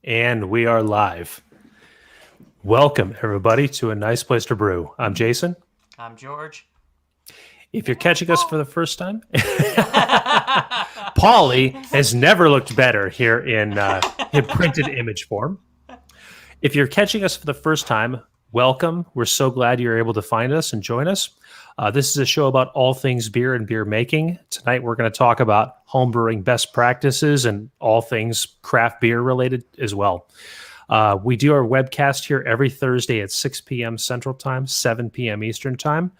And we are live. Welcome, everybody, to A Nice Place to Brew. I'm Jason. I'm George. If you're catching us for the first time, Paulie has never looked better here in printed image form. If you're catching us for the first time, welcome. We're so glad you're able to find us and join us. This is a show about all things beer and beer making. Tonight, we're going to talk about homebrewing best practices and all things craft beer related as well. We do our webcast here every Thursday at 6 p.m. Central Time, 7 p.m. Eastern Time.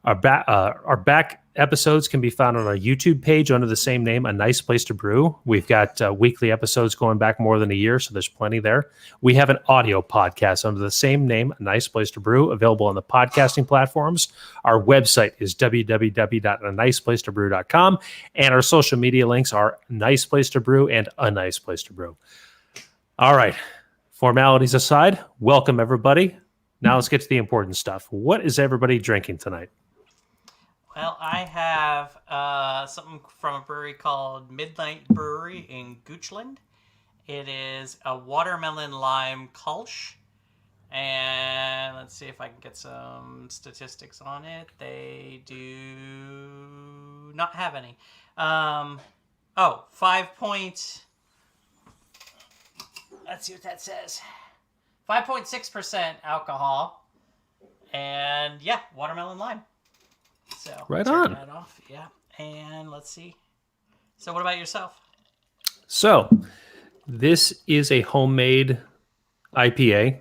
Our back episodes can be found on our YouTube page under the same name, A Nice Place to Brew. We've got weekly episodes going back more than a year, so there's plenty there. We have an audio podcast under the same name, A Nice Place to Brew, available on the podcasting platforms. Our website is www.aniceplacetobrew.com, and our social media links are Nice Place to Brew and A Nice Place to Brew. All right. Formalities aside, welcome everybody. Now let's get to the important stuff. What is everybody drinking tonight? Well, I have something from a brewery called Midnight Brewery in Goochland. It is a watermelon lime Kolsch. And let's see if I can get some statistics on it. They do not have any. 5 point... Let's see what that says. 5.6% alcohol. And yeah, watermelon lime. So right on. That off. Yeah. And let's see. So what about yourself? So this is a homemade IPA,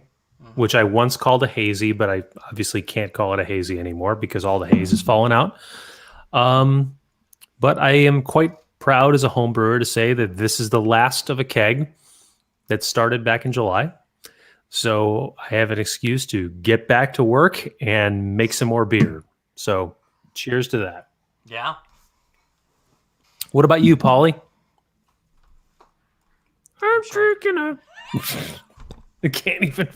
which I once called a hazy, but I obviously can't call it a hazy anymore because all the haze has fallen out. But I am quite proud as a home brewer to say that this is the last of a keg that started back in July. So I have an excuse to get back to work and make some more beer. So cheers to that. Yeah. What about you, Paulie? I'm drinking a... I can't even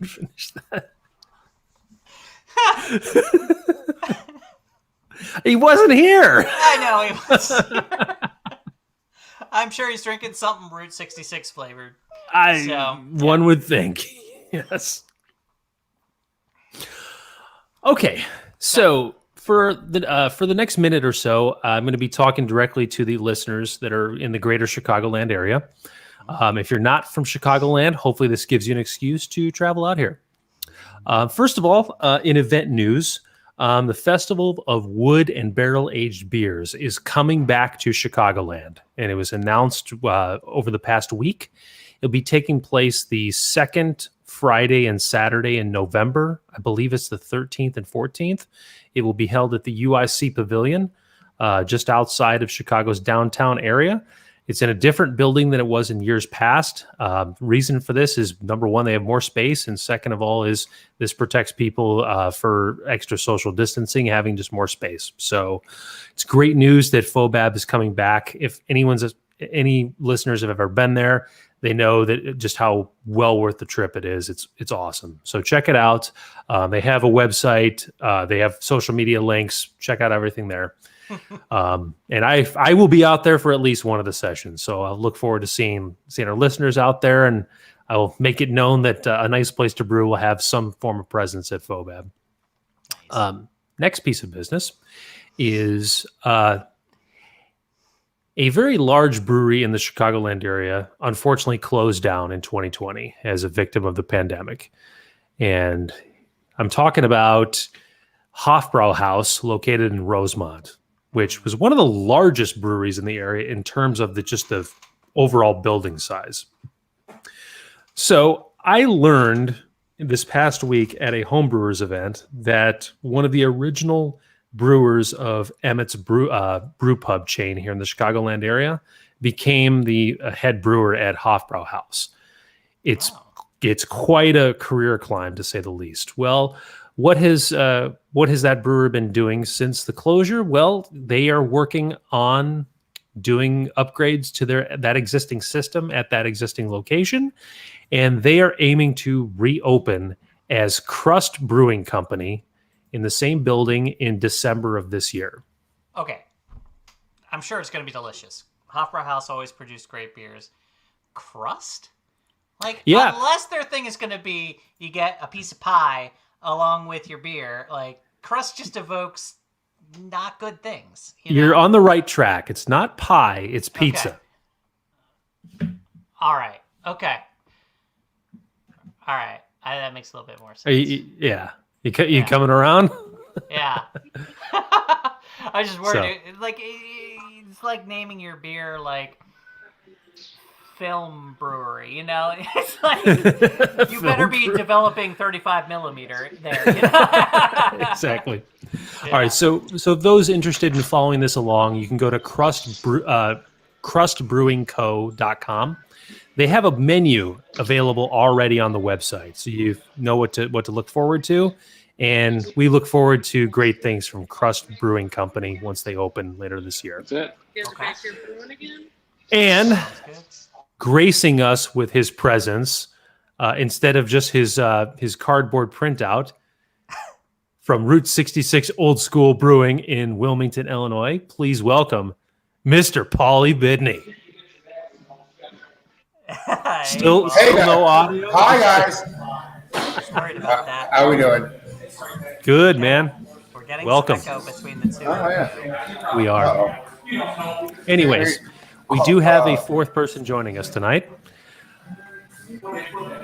finish that. He wasn't here. I know he was. I'm sure he's drinking something Route 66 flavored. One would think. Yes. Okay. So for the next minute or so, I'm going to be talking directly to the listeners that are in the greater Chicagoland area. If you're not from Chicagoland, hopefully this gives you an excuse to travel out here. First of all, in event news, the Festival of Wood and Barrel Aged Beers is coming back to Chicagoland, and it was announced over the past week. It'll be taking place the second Friday and Saturday in November. I believe it's the 13th and 14th. It will be held at the UIC Pavilion, just outside of Chicago's downtown area. It's in a different building than it was in years past. Reason for this is, number one, they have more space. And second of all is this protects people for extra social distancing, having just more space. So it's great news that FOBAB is coming back. If any listeners have ever been there, they know that just how well worth the trip it is. It's awesome. So check it out. They have a website. They have social media links. Check out everything there. And I will be out there for at least one of the sessions. So I'll look forward to seeing our listeners out there, and I will make it known that A Nice Place to Brew will have some form of presence at FOBAB. Nice. Next piece of business is a very large brewery in the Chicagoland area unfortunately closed down in 2020 as a victim of the pandemic. And I'm talking about Hofbrauhaus, located in Rosemont, which was one of the largest breweries in the area in terms of the overall building size. So I learned this past week at a homebrewers event that one of the original brewers of Emmett's brew pub chain here in the Chicagoland area became the head brewer at Hofbrauhaus. It's quite a career climb, to say the least. Well, what has that brewer been doing since the closure? Well, they are working on doing upgrades to that existing system at that existing location, and they are aiming to reopen as Crust Brewing Company in the same building in December of this year. Okay. I'm sure it's going to be delicious. Hofbrauhaus always produced great beers. crust? Like, Yeah. unless their thing is going to be you get a piece of pie along with your beer, like, crust just evokes not good things. You're on the right track. It's not pie, it's pizza. Okay. All right. Okay. All right. That makes a little bit more sense. You coming around? Yeah. I just worried. It's like naming your beer like film brewery, you know? It's like you better be developing 35 millimeter there. You know? Exactly. Yeah. All right. So those interested in following this along, you can go to crustbrewingco.com. They have a menu available already on the website, so you know what to look forward to. And we look forward to great things from Crust Brewing Company once they open later this year. That's it. Okay. And gracing us with his presence, instead of just his cardboard printout, from Route 66 Old School Brewing in Wilmington, Illinois, please welcome Mr. Paulie Bidney. Still no audio? Hi, guys. Sorry about that. How are we doing? Good, man. We're getting welcome. some echo between the two. Oh, yeah. We are. Anyways, we do have a fourth person joining us tonight.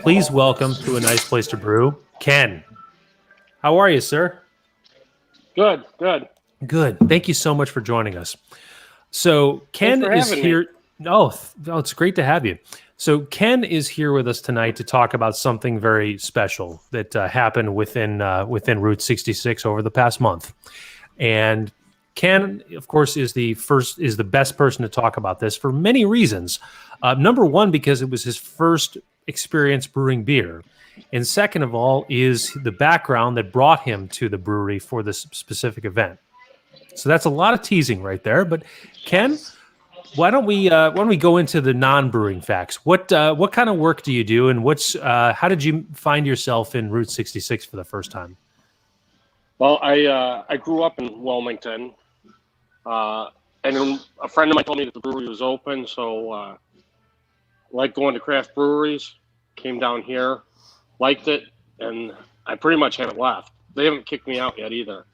Please welcome to A Nice Place to Brew, Ken. How are you, sir? Good. Good. Thank you so much for joining us. So Ken is here. Oh, it's great to have you. So Ken is here with us tonight to talk about something very special that happened within Route 66 over the past month. And Ken, of course, is the best person to talk about this for many reasons. Number one, because it was his first experience brewing beer. And second of all, is the background that brought him to the brewery for this specific event. So that's a lot of teasing right there. But Ken, why don't we go into the non-brewing facts? What kind of work do you do, and how did you find yourself in Route 66 for the first time? Well, I grew up in Wilmington, and then a friend of mine told me that the brewery was open, so like going to craft breweries. Came down here, liked it, and I pretty much haven't left. They haven't kicked me out yet either.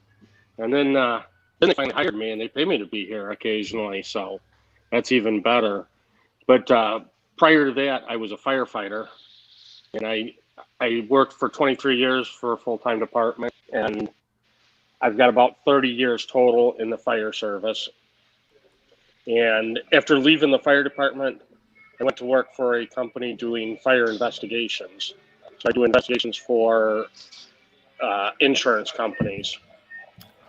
And then they finally hired me, and they pay me to be here occasionally, so that's even better. But prior to that, I was a firefighter, and I worked for 23 years for a full-time department, and I've got about 30 years total in the fire service. And after leaving the fire department, I went to work for a company doing fire investigations. So I do investigations for insurance companies.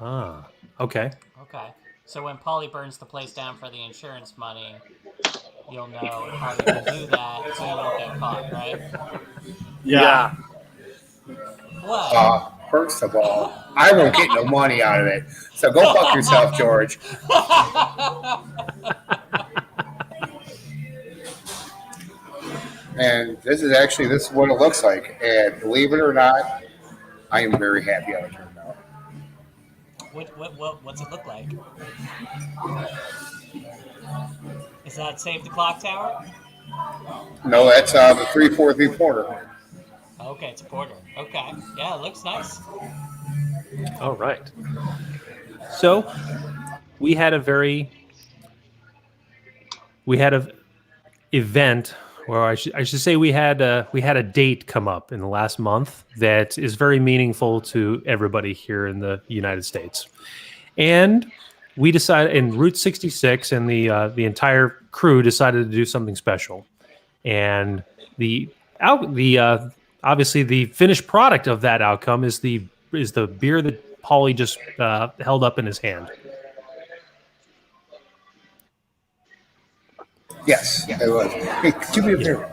Ah, okay. Okay. So when Paulie burns the place down for the insurance money, you'll know how you can do that so you won't get caught, right? Yeah. What? First of all, I won't get no money out of it. So go fuck yourself, George. And this is what it looks like. And believe it or not, I am very happy how it turned out. What's it look like? Is that Save the Clock Tower? No, that's the 343 Porter. Okay, it's a porter. Okay. Yeah, it looks nice. All right. So we had a event, or I should say we had a date come up in the last month that is very meaningful to everybody here in the United States. And we decided, in Route 66 and the entire crew decided to do something special. And obviously the finished product of that outcome is the beer that Paulie just held up in his hand. Yes, it was. Hey, give me a beer.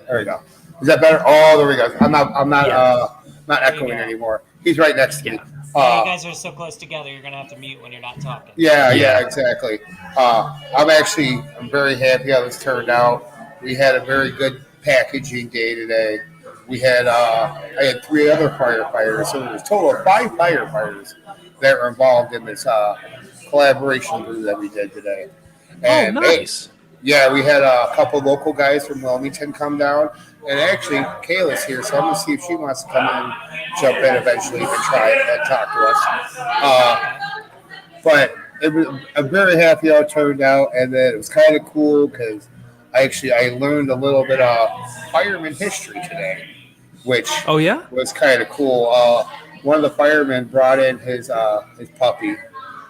There we go. Is that better? Oh, there we go. I'm not echoing anymore. He's right next to me. You guys are so close together, you're gonna have to mute when you're not talking. Yeah, exactly. I'm very happy how this turned out. We had a very good packaging day today. We had I had 3 other firefighters, so there was a total of 5 firefighters that were involved in this collaboration brew that we did today. And nice. Yeah, we had a couple local guys from Wilmington come down, and actually Kayla's here, so I'm gonna see if she wants to come in, jump in eventually, and try it and talk to us. Okay. But I'm very happy how it turned out, and then it was kind of cool because I learned a little bit of fireman history today, which Oh yeah. was kind of cool. One of the firemen brought in his puppy,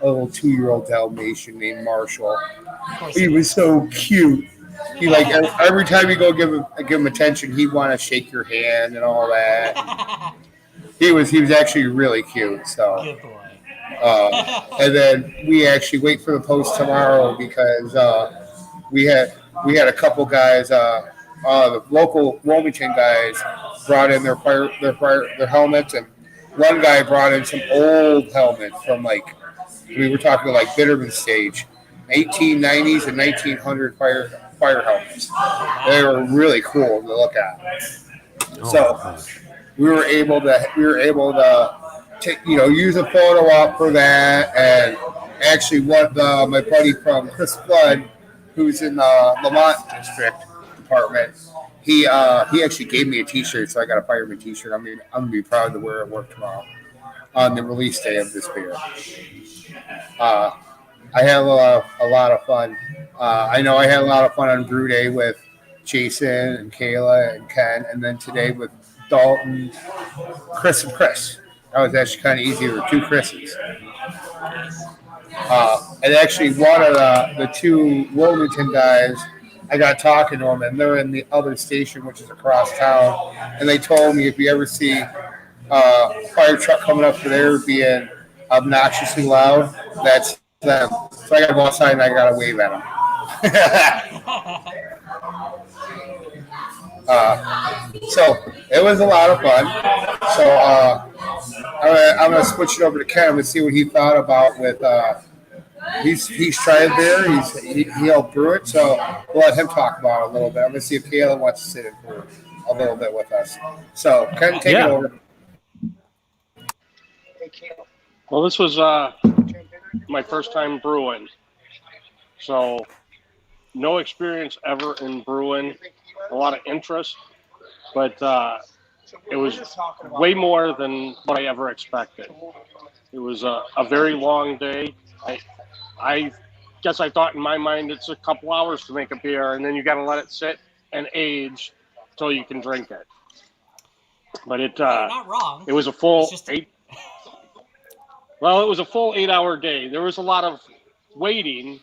a little 2-year-old Dalmatian named Marshall. Of course He it was is. so cute. He like every time you go give him attention, he'd want to shake your hand and all that. He was actually really cute. So, Good boy. and then we actually wait for the post tomorrow because we had we had a couple guys, the local Wilmington guys, brought in their helmets, and one guy brought in some old helmets from we were talking like Bitterman stage, 1890s and 1900 fire helmets. Oh They wow. were really cool to look at. Oh So my gosh. we were able to take, use a photo op for that, and actually what my buddy from Chris Flood, who's in the Lamont District Department, he actually gave me a T-shirt, so I got a fireman T-shirt. I'm gonna be proud to wear it at work tomorrow on the release day of this beer. Uh, I had a lot of fun. I know I had a lot of fun on Brew Day with Jason and Kayla and Ken, and then today with Dalton, Chris, and Chris. That was actually kind of easy. There were two Chris's. Nice. And actually, one of the two Wilmington guys, I got talking to them, and they're in the other station, which is across town. And they told me if you ever see a fire truck coming up to there being obnoxiously loud, that's them. So I got to go outside and I got to wave at them. So it was a lot of fun. So I'm gonna switch it over to Ken and see what he thought about with. He's tried beer. He helped brew it, so we'll let him talk about it a little bit. I'm gonna see if Kayla wants to sit in for a little bit with us. So Ken, take it over. Well, this was my first time brewing, so no experience ever in brewing. A lot of interest, but it was way more than what I ever expected. It was a very long day. I guess I thought in my mind it's a couple hours to make a beer, and then you got to let it sit and age until you can drink it. But You're not wrong. it was a full It's just eight. Well, it was a full 8-hour day. There was a lot of waiting.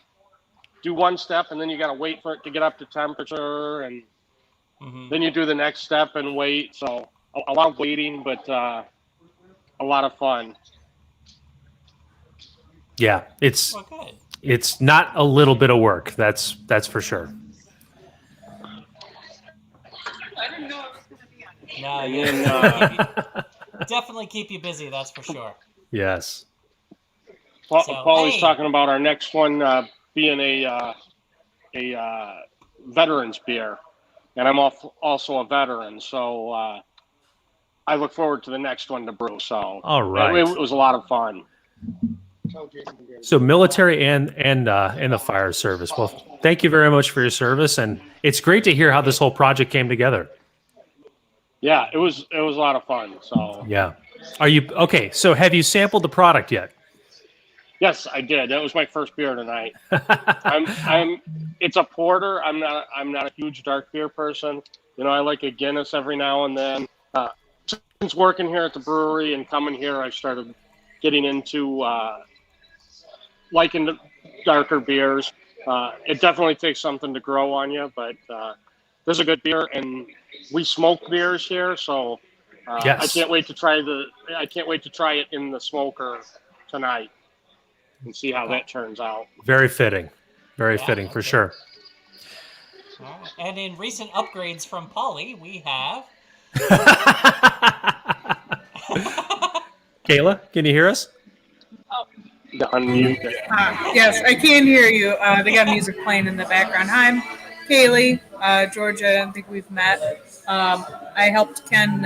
Do one step, and then you got to wait for it to get up to temperature, and then you do the next step and wait. So a lot of waiting, but a lot of fun. Yeah, Well, good. it's not a little bit of work. That's for sure. No, And you then definitely keep you busy. That's for sure. Yes. Paulie's hey. talking about our next one being a veterans beer, and I'm also a veteran, so I look forward to the next one to brew. So All right. it was a lot of fun. So military and the fire service. Well, thank you very much for your service, and it's great to hear how this whole project came together. Yeah, it was a lot of fun. So Yeah. Are you okay? So have you sampled the product yet? yes, I did. That was my first beer tonight. It's a porter. I'm not a huge dark beer person. I like a Guinness every now and then. Since working here at the brewery and coming here, I started getting into liking the darker beers. It definitely takes something to grow on you, but this is a good beer, and we smoke beers here, so Yes. I can't wait to try it in the smoker tonight and see how that turns out. Very fitting. Very fitting for sure. All right. And in recent upgrades from Polly, we have. Kayla, can you hear us? To unmute it. Yes, I can hear you. They got music playing in the background. Hi, I'm Kaylee, Georgia. I think we've met. I helped Ken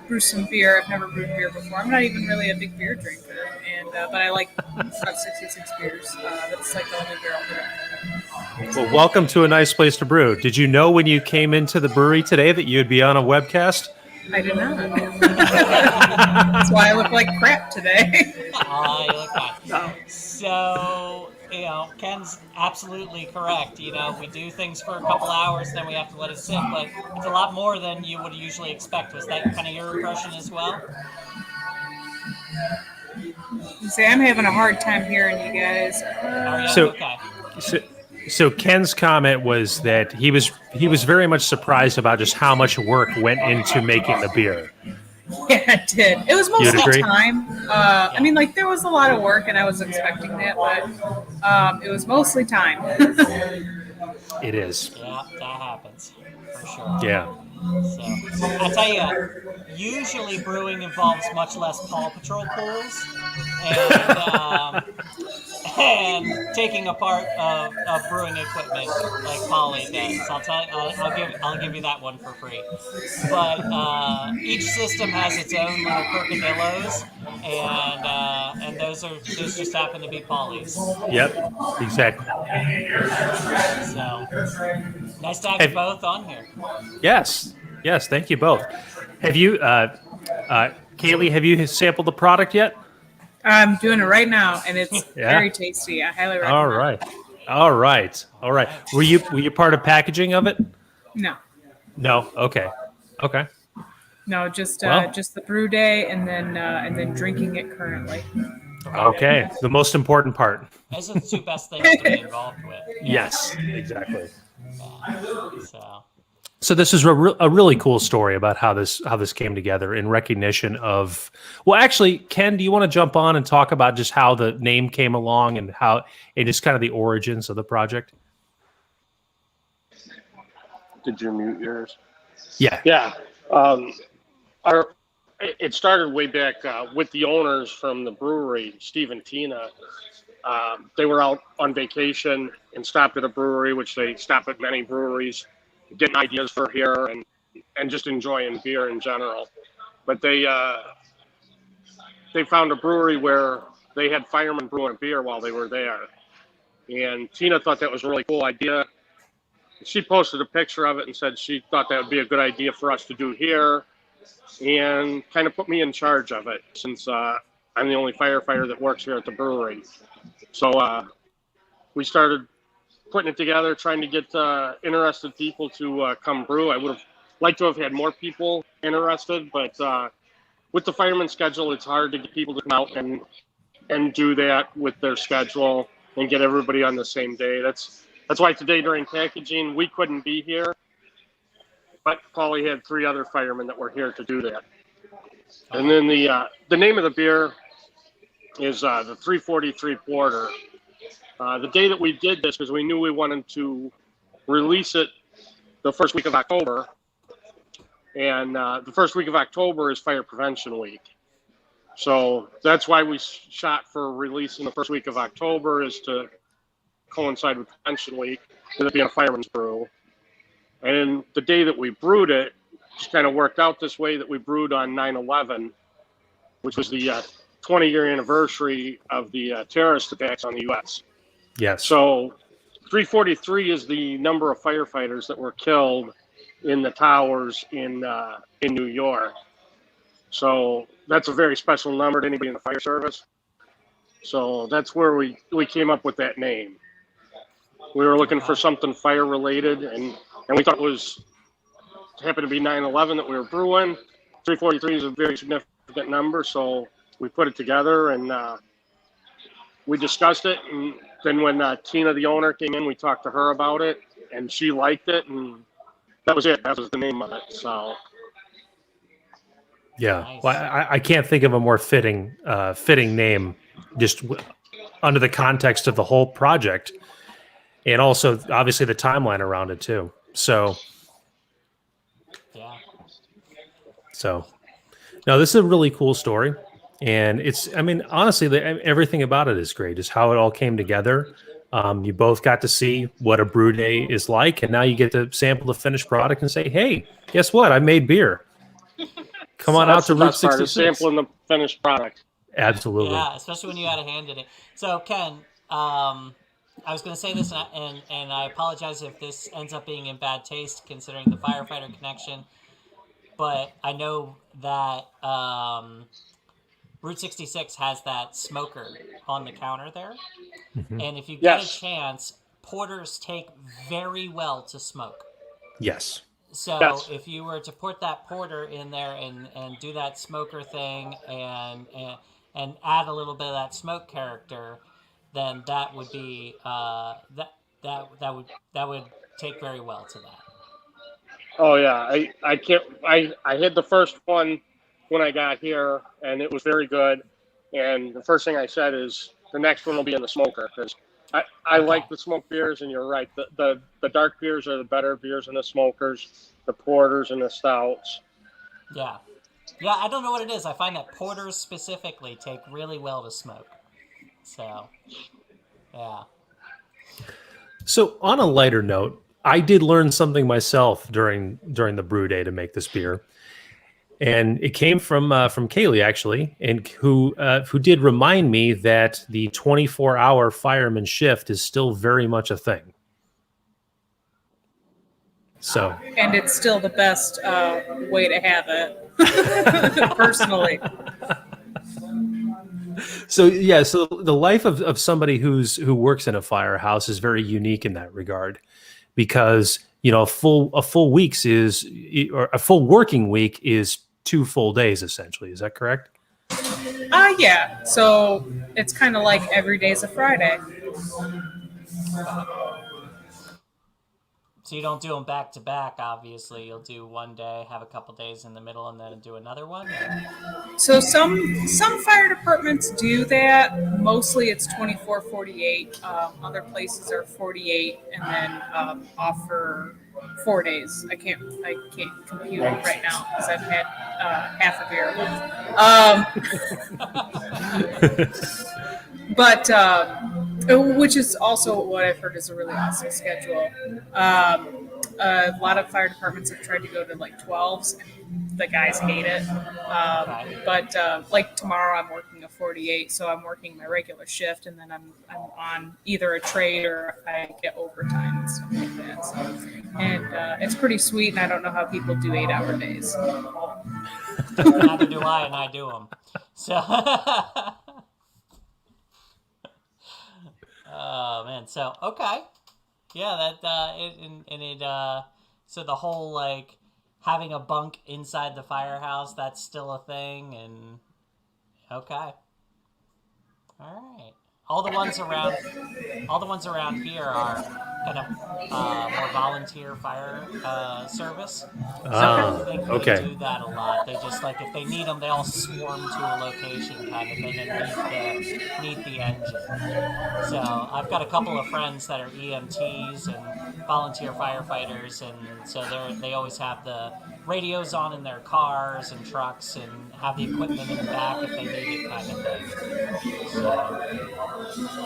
brew some beer. I've never brewed beer before. I'm not even really a big beer drinker, but I like about 66 beers. That's like the only beer I'll drink. Well, welcome to a nice place to brew. Did you know when you came into the brewery today that you'd be on a webcast? I did not. That's why I look like crap today. You look fine. So, Ken's absolutely correct. We do things for a couple hours, then we have to let it sit, but it's a lot more than you would usually expect. Was that kind of your impression as well? See, I'm having a hard time hearing you guys. Are you? So- Okay. So Ken's comment was that he was very much surprised about just how much work went into making the beer. Yeah, it did. It was You'd mostly agree? time. I mean, like, there was a lot of work, and I was expecting that, but it was mostly time. It is. Yeah, that happens. For sure. Yeah. So, I tell you, usually brewing involves much less Paw Patrol pulls and taking apart of brewing equipment like Polly does. I'll give you that one for free. But each system has its own little peccadillos, and those just happen to be Polly's. Yep. Exactly. So nice to have you both on here. Yes. Yes. Thank you both. Have you, Kaylee? Have you sampled the product yet? I'm doing it right now, and it's very tasty. I highly recommend. All right. Were you part of packaging of it? No, No. Okay. no, just Well. just the brew day, and then drinking it currently. Okay. The most important part. Those are the two best things to be involved with. Yes. Exactly. So. So this is a really cool story about how this came together in recognition of. Well, actually, Ken, do you want to jump on and talk about just how the name came along and just kind of the origins of the project? Did you mute yours? Yeah. Yeah. It started way back with the owners from the brewery, Steve and Tina. They were out on vacation and stopped at a brewery, which they stop at many breweries, getting ideas for here and just enjoying beer in general. But they found a brewery where they had firemen brewing beer while they were there. And Tina thought that was a really cool idea. She posted a picture of it and said she thought that would be a good idea for us to do here, and kind of put me in charge of it since I'm the only firefighter that works here at the brewery. So we started putting it together, trying to get interested people to come brew. I would have liked to have had more people interested, but with the fireman schedule, it's hard to get people to come out and do that with their schedule and get everybody on the same day. That's why today during packaging, we couldn't be here, but Paulie had 3 other firemen that were here to do that. And then the name of the beer is the 343 Porter. The day that we did this, because we knew we wanted to release it the first week of October, and the first week of October is Fire Prevention Week. So that's why we shot for release in the first week of October, is to coincide with Prevention Week, with it being a fireman's brew. And the day that we brewed it just kind of worked out this way, that we brewed on 9/11, which was the 20-year anniversary of the terrorist attacks on the U.S. Yes. So 343 is the number of firefighters that were killed in the towers in New York. So that's a very special number to anybody in the fire service. So that's where we came up with that name. We were looking for something fire related, and we thought it happened to be 9/11 that we were brewing. 343 is a very significant number, so we put it together and we discussed it. And then when Tina, the owner, came in, we talked to her about it, and she liked it, and that was it. That was the name of it. So. Yeah. Nice. Well, I can't think of a more fitting name, just under the context of the whole project, and also obviously the timeline around it too. So Yeah. No, this is a really cool story, and honestly, everything about it is great. Just how it all came together. You both got to see what a brew day is like, and now you get to sample the finished product and say, "Hey, guess what? I made beer." Come on out to Route 66. Sampling the finished product. Absolutely. Yeah, especially when you had a hand in it. So, Ken, I was going to say this, and I apologize if this ends up being in bad taste, considering the firefighter connection. But I know that Route 66 has that smoker on the counter there, Mhm. and if you get a Yes. chance, porters take very well to smoke. Yes. So Yes. if you were to put that porter in there and do that smoker thing and add a little bit of that smoke character, then that would be that would take very well to that. Oh yeah, I can't. I had the first one when I got here, and it was very good. And the first thing I said is the next one will be in the smoker because I Okay. like the smoked beers, and you're right. The dark beers are the better beers than the smokers, the porters and the stouts. Yeah. Yeah, I don't know what it is. I find that porters specifically take really well to smoke. So, yeah. So on a lighter note, I did learn something myself during the brew day to make this beer, and it came from Kaylee actually, and who did remind me that the 24-hour fireman shift is still very much a thing. So And it's still the best way to have it, personally. so yeah, so the life of somebody who works in a firehouse is very unique in that regard, because a full week's is or a full working week is 2 full days essentially. Is that correct? Yeah. So it's kind of like every day's a Friday. So you don't do them back to back, obviously. You'll do one day, have a couple days in the middle, and then do another one? Or... So some fire departments do that. Mostly it's 24/48. Other places are 48 and then offer 4 days. I can't compute it right now because I've had half a beer. But which is also what I've heard is a really awesome schedule. A lot of fire departments have tried to go to like 12s, and the guys hate it. Okay. But like tomorrow, I'm working a 48, so I'm working my regular shift, and then I'm on either a trade or I get overtime and stuff like that. So, and it's pretty sweet, and I don't know how people do 8-hour days. Neither do I, and I do them. So... Oh man, so okay, yeah, that so the whole like having a bunk inside the firehouse, that's still a thing, and okay, all right. All the ones around here are kind of more volunteer fire service. So they Okay. do that a lot. They just like if they need them, they all swarm to a location kind of thing and meet the engine. So I've got a couple of friends that are EMTs and volunteer firefighters, and so they always have the radios on in their cars and trucks and have the equipment in the back if they need it kind of thing.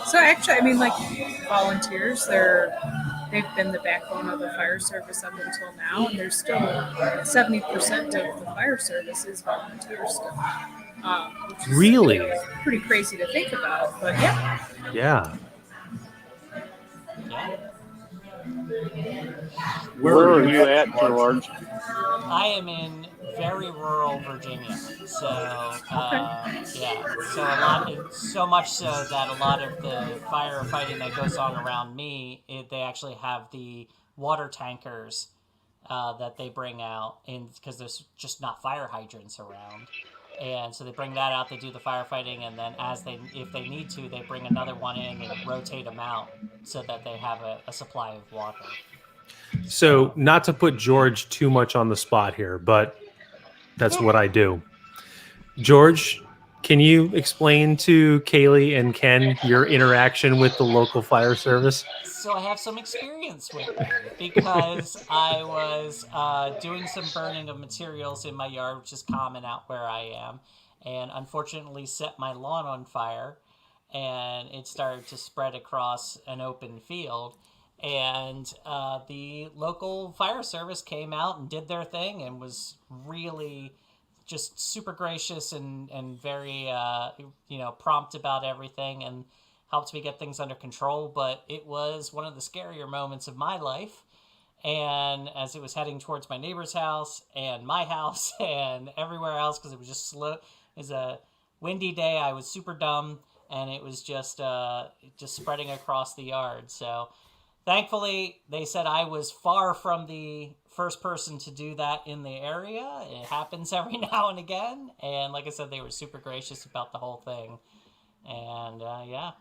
So actually, I mean, like volunteers, they've been the backbone of the fire service up until now, and there's still 70% of the fire service is volunteers still. Which is Really? pretty crazy to think about, but yeah. Yeah. Yeah. Where are you at, George? I am in very rural Virginia, so yeah. So much so that a lot of the firefighting that goes on around me, they actually have the water tankers that they bring out, because there's just not fire hydrants around, and so they bring that out. They do the firefighting, and then if they need to, they bring another one in and rotate them out so that they have a supply of water. So, not to put George too much on the spot here, but that's what I do. George, can you explain to Kaylee and Ken your interaction with the local fire service? So I have some experience with them because I was doing some burning of materials in my yard, which is common out where I am, and unfortunately set my lawn on fire, and it started to spread across an open field. And the local fire service came out and did their thing and was really just super gracious and very prompt about everything, and helped me get things under control, but it was one of the scarier moments of my life. And as it was heading towards my neighbor's house and my house and everywhere else, because it was just slow, it was a windy day. I was super dumb, and it was just spreading across the yard. So thankfully, they said I was far from the first person to do that in the area. It happens every now and again. And like I said, they were super gracious about the whole thing. And yeah.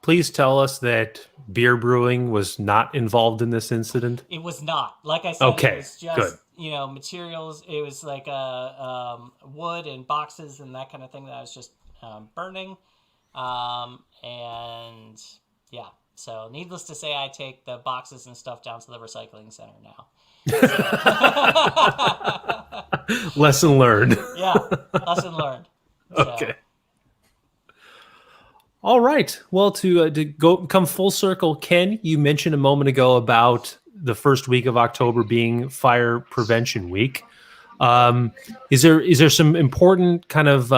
Please tell us that beer brewing was not involved in this incident. It was not. Like I said, Okay, it was just, good. materials. It was like wood and boxes and that kind of thing that I was just burning. And yeah. So needless to say, I take the boxes and stuff down to the recycling center now. Lesson learned. Yeah, lesson learned. So. Okay. All right. Well, to come full circle, Ken, you mentioned a moment ago about the first week of October being Fire Prevention Week. Is there some important kind of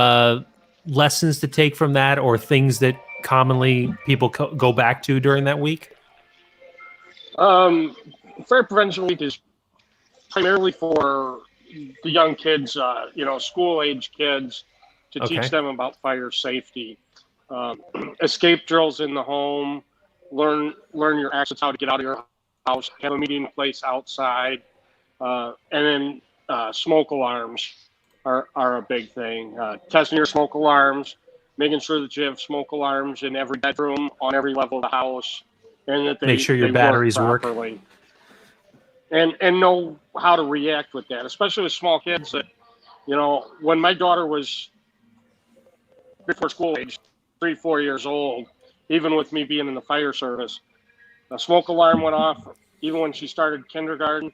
lessons to take from that, or things that commonly people go back to during that week? Fire Prevention Week is primarily for the young kids, school-age kids, to teach them about fire safety. Escape drills in the home, learn your exits, how to get out of your house, have a meeting place outside, and then smoke alarms are a big thing. Testing your smoke alarms, making sure that you have smoke alarms in every bedroom, on every level of the house, and that Make sure your batteries work properly. And know how to react with that, especially with small kids. That, when my daughter was before school age, 3-4 years old, even with me being in the fire service, the smoke alarm went off. Even when she started kindergarten,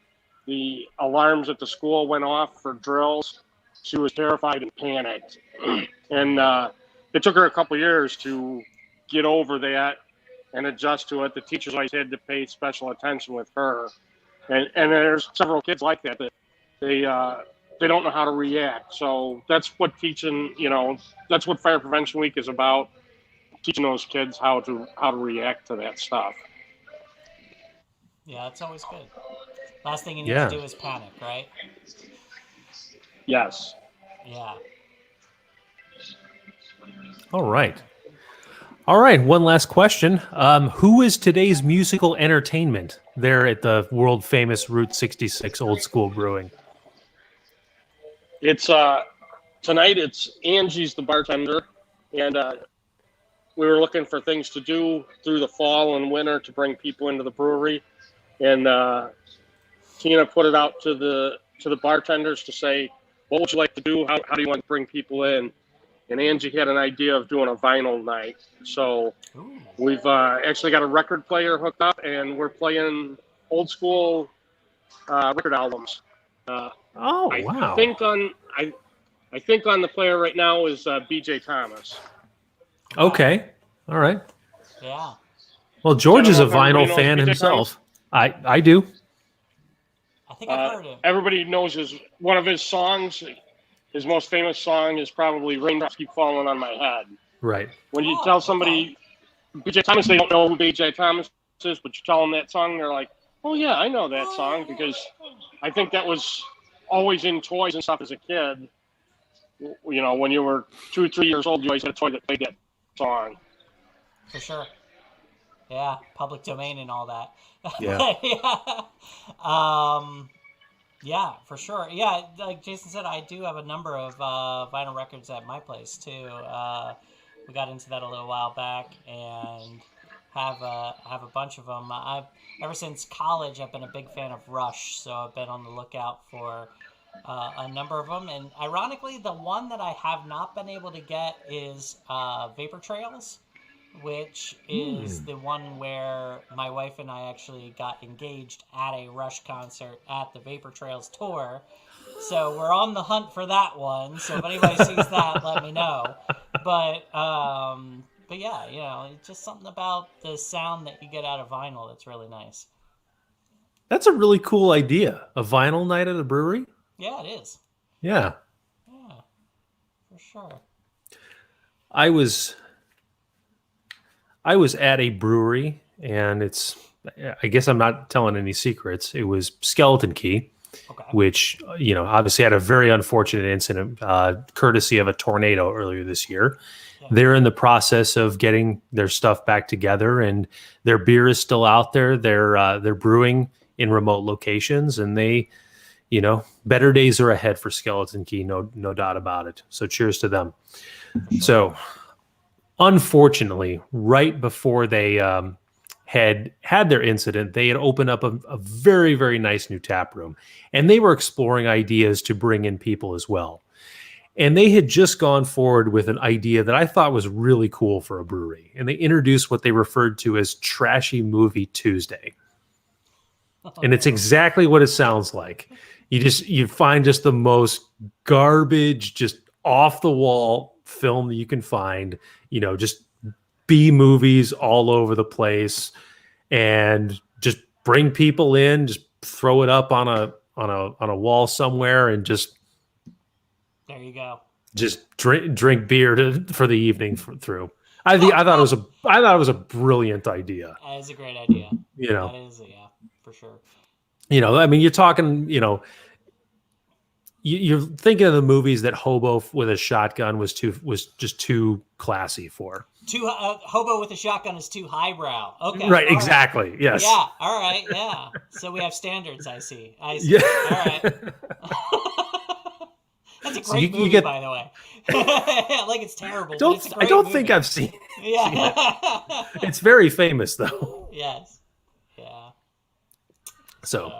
the alarms at the school went off for drills. She was terrified and panicked. And it took her a couple years to get over that and adjust to it. The teachers always had to pay special attention with her. And there's several kids like that they don't know how to react. So that's what that's what Fire Prevention Week is about, teaching those kids how to react to that stuff. Yeah, that's always good. Last thing you need to do is panic, right? Yes. Yeah. All right. One last question. Who is today's musical entertainment there at the world famous Route 66 Old School Brewing? It's tonight. It's Angie's the bartender, and we were looking for things to do through the fall and winter to bring people into the brewery, and Tina put it out to the bartenders to say, what would you like to do? How do you want to bring people in? And Angie had an idea of doing a vinyl night. So we've actually got a record player hooked up, and we're playing old school record albums. Wow. I think on the player right now is BJ Thomas. Okay. All right. Yeah. Well, George is a vinyl knows fan BJ himself. I do. I think I've heard him. Everybody knows one of his songs. His most famous song is probably "Raindrops Keep Falling on My Head." Right. When you tell somebody BJ Thomas, they don't know who BJ Thomas is, but you tell them that song, they're like, "Oh yeah, I know that song," because I think that was always in toys and stuff as a kid. When you were 2 or 3 years old, you always had a toy that played that song. For sure. Yeah, public domain and all that. Yeah. Yeah, for sure. Yeah, like Jason said, I do have a number of vinyl records at my place too. We got into that a little while back and have a bunch of them. Ever since college, I've been a big fan of Rush, so I've been on the lookout for a number of them. And ironically, the one that I have not been able to get is Vapor Trails, which is the one where my wife and I actually got engaged at a Rush concert at the Vapor Trails tour. So we're on the hunt for that one. So if anybody sees that, let me know. But yeah, it's just something about the sound that you get out of vinyl that's really nice. That's a really cool idea. A vinyl night at a brewery? Yeah, it is. Yeah. Yeah, for sure. I was I was at a brewery, and I guess I'm not telling any secrets. It was Skeleton Key, Okay. which, obviously had a very unfortunate incident, courtesy of a tornado earlier this year. Yeah. They're in the process of getting their stuff back together, and their beer is still out there. They're brewing in remote locations, and they, better days are ahead for Skeleton Key, no doubt about it. So cheers to them. Sure. So unfortunately, right before they had their incident, they had opened up a very, very nice new tap room, and they were exploring ideas to bring in people as well. And they had just gone forward with an idea that I thought was really cool for a brewery. And they introduced what they referred to as Trashy Movie Tuesday. And it's exactly what it sounds like. You find just the most garbage, just off the wall film that you can find, just B movies all over the place, and just bring people in, just throw it up on a wall somewhere, and just there you go. Just drink beer for the evening through. I thought it was a brilliant idea. That is a great idea. That is, yeah, for sure. I mean, you're talking, you're thinking of the movies that hobo with a shotgun was just too classy for. Hobo with a shotgun is too highbrow. Okay. Right. Exactly. Right. Yes. Yeah. All right. Yeah. So we have standards. I see. Yeah. All right. That's a great movie, by the way. Like, it's terrible. I don't think I've seen it. Yeah. It's very famous, though. Yes. Yeah. So,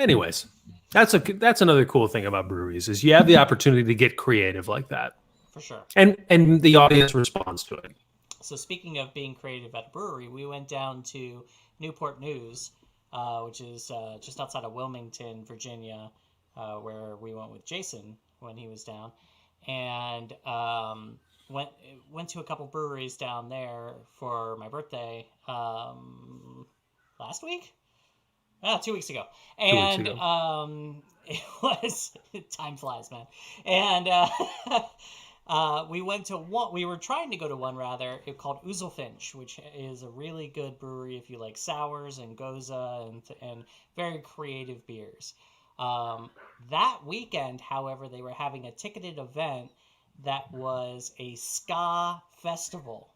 anyways, that's another cool thing about breweries is you have the opportunity to get creative like that. For sure. And the audience responds to it. So speaking of being creative at a brewery, we went down to Newport News, which is just outside of Wilmington, Virginia, where we went with Jason when he was down, and went to a couple breweries down there for my birthday last week. 2 weeks ago. And it was time flies, man. And we went to one. We were trying to go to one rather called Ouzelfinch, which is a really good brewery if you like sours and goza and very creative beers. That weekend, however, they were having a ticketed event that was a ska festival,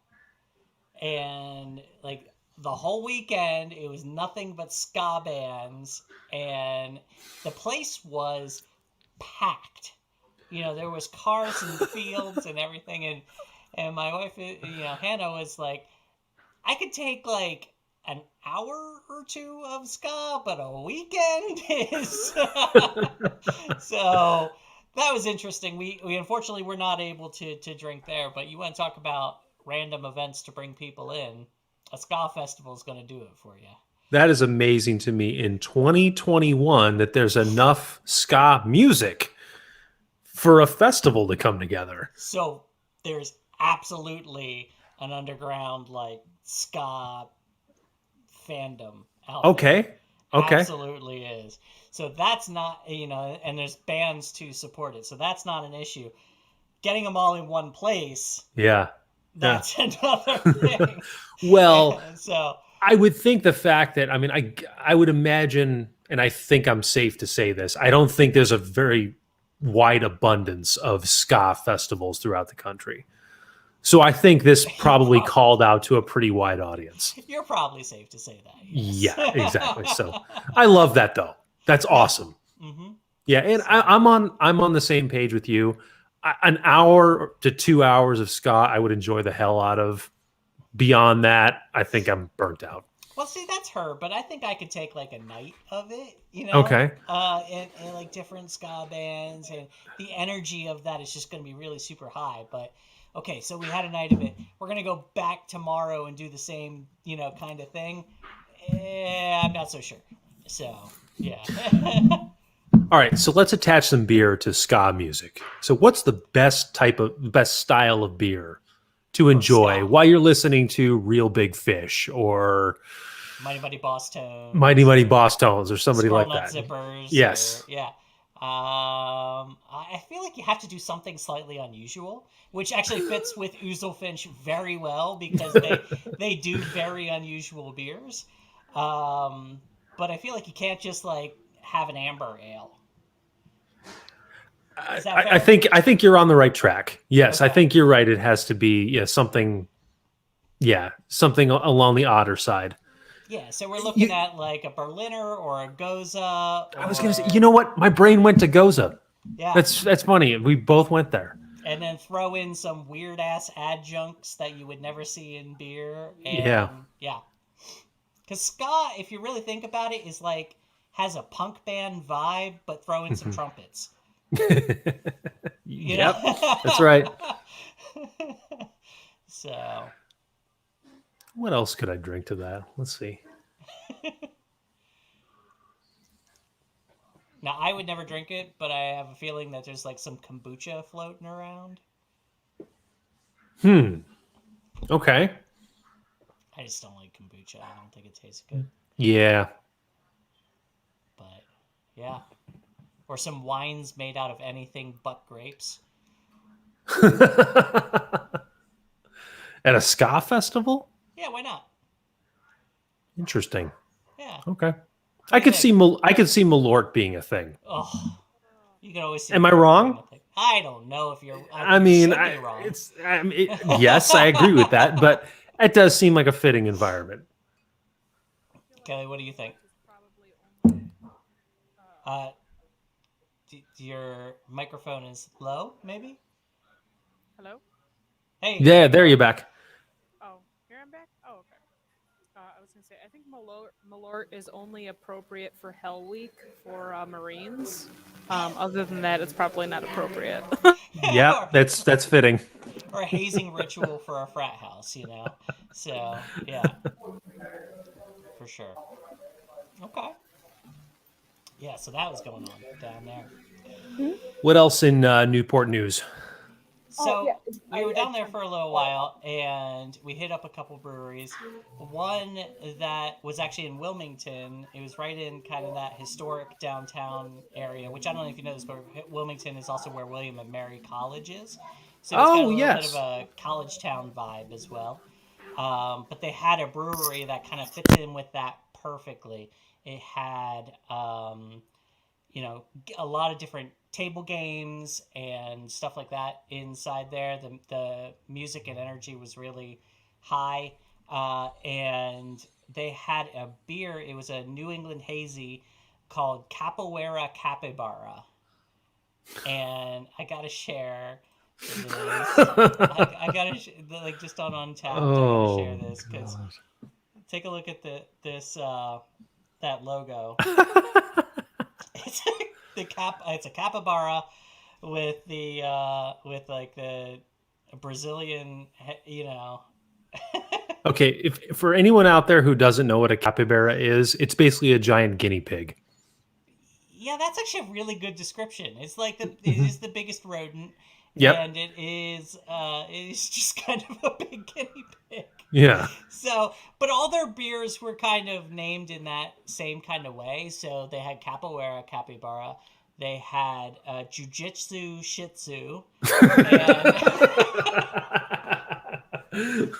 and like the whole weekend it was nothing but ska bands, and the place was packed. There was cars and fields and everything, and my wife, Hannah, was like, I could take like an hour or two of ska, but a weekend is so that was interesting. We unfortunately were not able to drink there, but you want to talk about random events to bring people in. A ska festival is going to do it for you. That is amazing to me in 2021 that there's enough ska music for a festival to come together. So there's absolutely an underground like ska fandom out there. Okay. Absolutely is. So that's not, and there's bands to support it. So that's not an issue. Getting them all in one place. Yeah. That's another thing. Well, so I would think the fact that, I would imagine, and I think I'm safe to say this, I don't think there's a very wide abundance of ska festivals throughout the country. So I think this probably called out to a pretty wide audience. You're probably safe to say that. Yes. Yeah, exactly. So I love that though. That's awesome. Mm-hmm. Yeah, and I'm on the same page with you. An hour to 2 hours of ska, I would enjoy the hell out of. Beyond that, I think I'm burnt out. Well, see, that's her, but I think I could take like a night of it, Okay. And like different ska bands, and the energy of that is just going to be really super high. But okay, so we had a night of it. We're going to go back tomorrow and do the same, kind of thing. I'm not so sure. So, yeah. All right, so let's attach some beer to ska music. So what's the best style of beer to enjoy while you're listening to Real Big Fish or Mighty Mighty Boss Tones. Mighty Mighty Boss Tones or somebody Skull like Nut that. Zippers. Yes. Yeah. I feel like you have to do something slightly unusual, which actually fits with Ouzelfinch very well because they do very unusual beers. But I feel like you can't just like have an amber ale. Is that fair? I think you're on the right track. Yes, I Okay. think you're right. It has to be something along the odder side. Yeah, so we're looking at like a Berliner or a Goza. I was gonna say, you know what? My brain went to Goza. Yeah. That's funny. We both went there. And then throw in some weird ass adjuncts that you would never see in beer. And Yeah. Because ska, if you really think about it, is like has a punk band vibe, but throw in some trumpets. You know? Yep, that's right. So What else could I drink to that? Let's see. now I would never drink it, but I have a feeling that there's like some kombucha floating around. Okay. I just don't like kombucha. I don't think it tastes good. Yeah. But yeah. Or some wines made out of anything but grapes. At a ska festival? Yeah, why not? Interesting. Yeah. Okay. I could see Malort being a thing. Oh, you can always see. Am I wrong? I don't know if you're. I mean, should be wrong. yes, I agree with that, but it does seem like a fitting environment. Kelly, what do you think? Your microphone is low, maybe? Hello? Hey. Yeah, there you're back. Oh, here I'm back? Oh, okay. I was going to say, I think Malort is only appropriate for Hell Week for Marines. Other than that, it's probably not appropriate. Yeah, that's fitting. Or a hazing ritual for a frat house, you know? So, yeah. For sure. Okay. Yeah, so that was going on down there. What else in Newport news? So we were down there for a little while, and we hit up a couple breweries. One that was actually in Wilmington. It was right in kind of that historic downtown area, which I don't know if you know this, but Wilmington is also where William and Mary College is. So it's got a little bit of a college town vibe as well. But they had a brewery that kind of fits in with that perfectly. It had, a lot of different table games and stuff like that inside there. The music and energy was really high. And they had a beer. It was a New England hazy called Capoeira Capybara. And I got to share this. I got to, like, just on Untappd, I got to share this because take a look at that logo. It's a capybara with the Brazilian, Okay, if for anyone out there who doesn't know what a capybara is, it's basically a giant guinea pig. Yeah, that's actually a really good description. It's like it is the biggest rodent. Yep. And it is just kind of a big guinea pig. Yeah. So, but all their beers were kind of named in that same kind of way. So they had Capoeira Capybara. They had Jiu-Jitsu Shih Tzu. And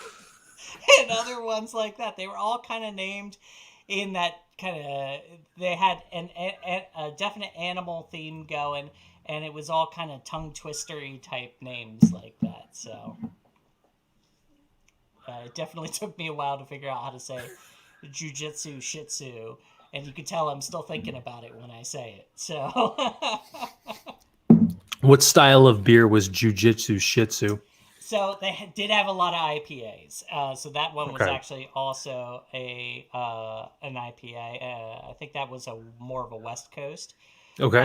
other ones like that. They were all kind of named in that kind of... They had a definite animal theme going, and it was all kind of tongue-twistery type names like that. So it definitely took me a while to figure out how to say Jiu-Jitsu Shih Tzu, and you could tell I'm still thinking about it when I say it. So What style of beer was Jiu-Jitsu Shih Tzu? So they did have a lot of IPAs. So that one was Okay. actually also an IPA. I think that was more of a West Coast. Okay.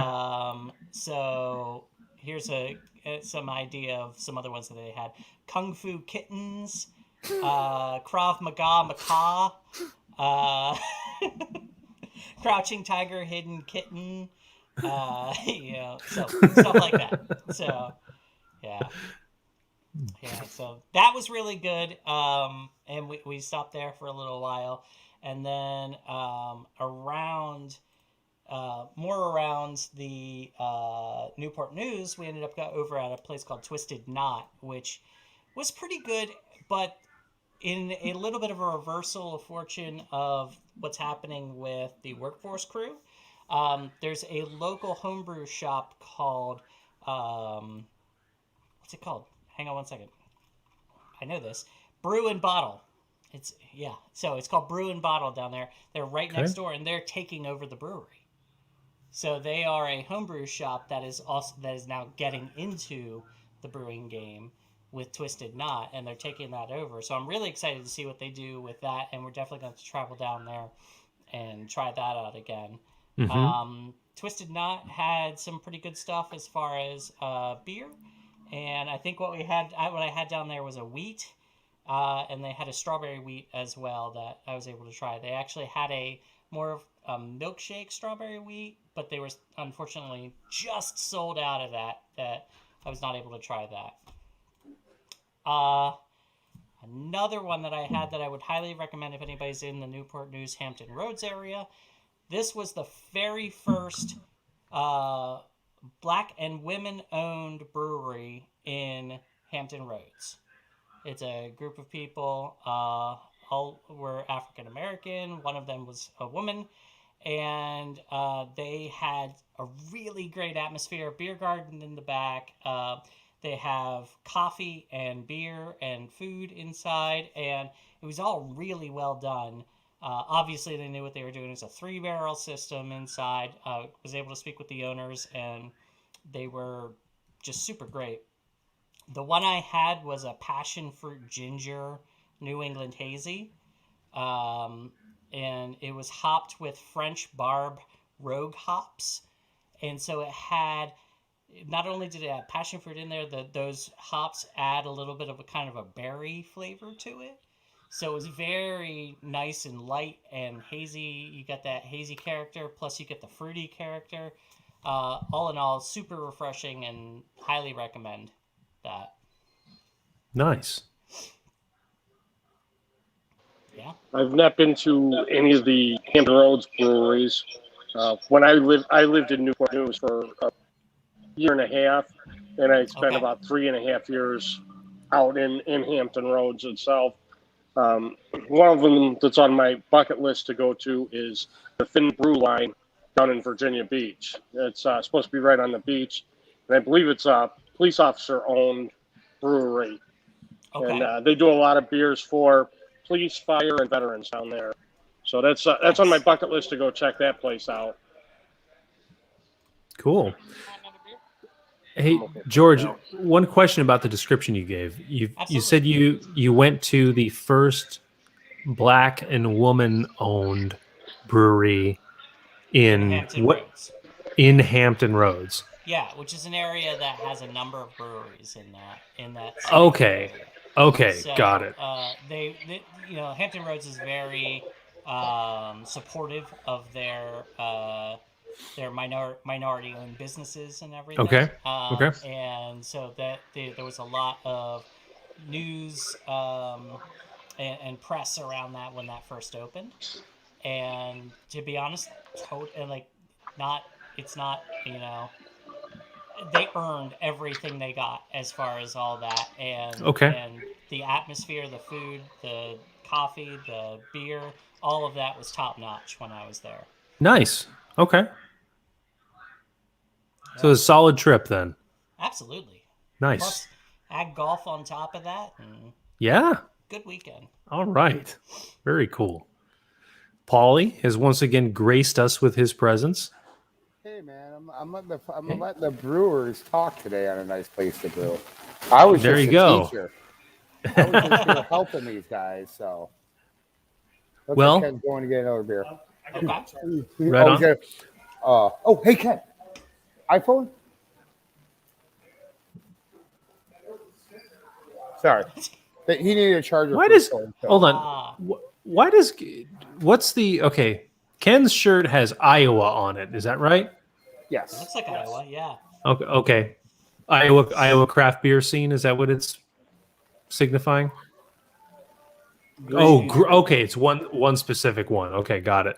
So here's some idea of some other ones that they had: Kung Fu Kittens, Krav Maga Macaw, Crouching Tiger, Hidden Kitten. So stuff like that. So yeah. Yeah, so that was really good, and we stopped there for a little while, and then around more around the Newport News, we ended up got over at a place called Twisted Knot, which was pretty good, but in a little bit of a reversal of fortune of what's happening with the workforce crew. There's a local homebrew shop called what's it called? Hang on one second. I know this. Brew and Bottle. So it's called Brew and Bottle down there. They're right next door, and they're taking over the brewery. So they are a homebrew shop that is now getting into the brewing game with Twisted Knot, and they're taking that over. So I'm really excited to see what they do with that, and we're definitely going to travel down there and try that out again. Twisted Knot had some pretty good stuff as far as beer, and I think what I had down there was a wheat, and they had a strawberry wheat as well that I was able to try. They actually had a more of a milkshake strawberry wheat, but they were unfortunately just sold out of that I was not able to try that. Another one that I had that I would highly recommend if anybody's in the Newport News, Hampton Roads area. This was the very first black and women-owned brewery in Hampton Roads. It's a group of people, all were African American. One of them was a woman, and they had a really great atmosphere, beer garden in the back. They have coffee and beer and food inside, and it was all really well done. Obviously, they knew what they were doing. It was a 3-barrel system inside. Was able to speak with the owners, and they were just super great. The one I had was a passion fruit ginger New England hazy, and it was hopped with French Barb Rogue hops, and so it had. Not only did it have passion fruit in there, those hops add a little bit of a kind of a berry flavor to it. So it was very nice and light and hazy. You got that hazy character, plus you get the fruity character. All in all, super refreshing, and highly recommend that. Nice. Yeah. I've not been to any of the Hampton Roads breweries. When I lived in Newport News for a year and a half, and I spent about 3.5 years out in Hampton Roads itself. One of them that's on my bucket list to go to is the Finn Brew Line down in Virginia Beach. It's supposed to be right on the beach, and I believe it's a police officer-owned brewery. Okay. And they do a lot of beers for police, fire, and veterans down there. So that's on my bucket list to go check that place out. Cool. Hey, George, one question about the description you gave. You said you went to the first black and woman-owned brewery in Hampton Roads. Yeah, which is an area that has a number of breweries in that. Okay. Area. Okay, So, got it. They Hampton Roads is very supportive of their minority-owned businesses and everything. Okay. And so that there was a lot of news and press around that when that first opened. And to be honest, they earned everything they got as far as all that, and the atmosphere, the food, the coffee, the beer, all of that was top notch when I was there. Nice. Okay. So a solid trip then. Absolutely. Nice. Plus, add golf on top of that. And yeah. Good weekend. All right. Very cool. Paulie has once again graced us with his presence. Hey man, I'm letting the brewers talk today on a nice place to brew. I was there just you go. Teacher. I was just here helping these guys. So looks well, like Ken's going to get another beer. Right on. Hey Ken, iPhone. Sorry, he needed a charger. Why does hold on? Why does Ken's shirt has Iowa on it. Is that right? Yes. It looks like Iowa, yeah. Okay. Iowa craft beer scene. Is that what it's signifying? Okay. It's one specific one. Okay, got it.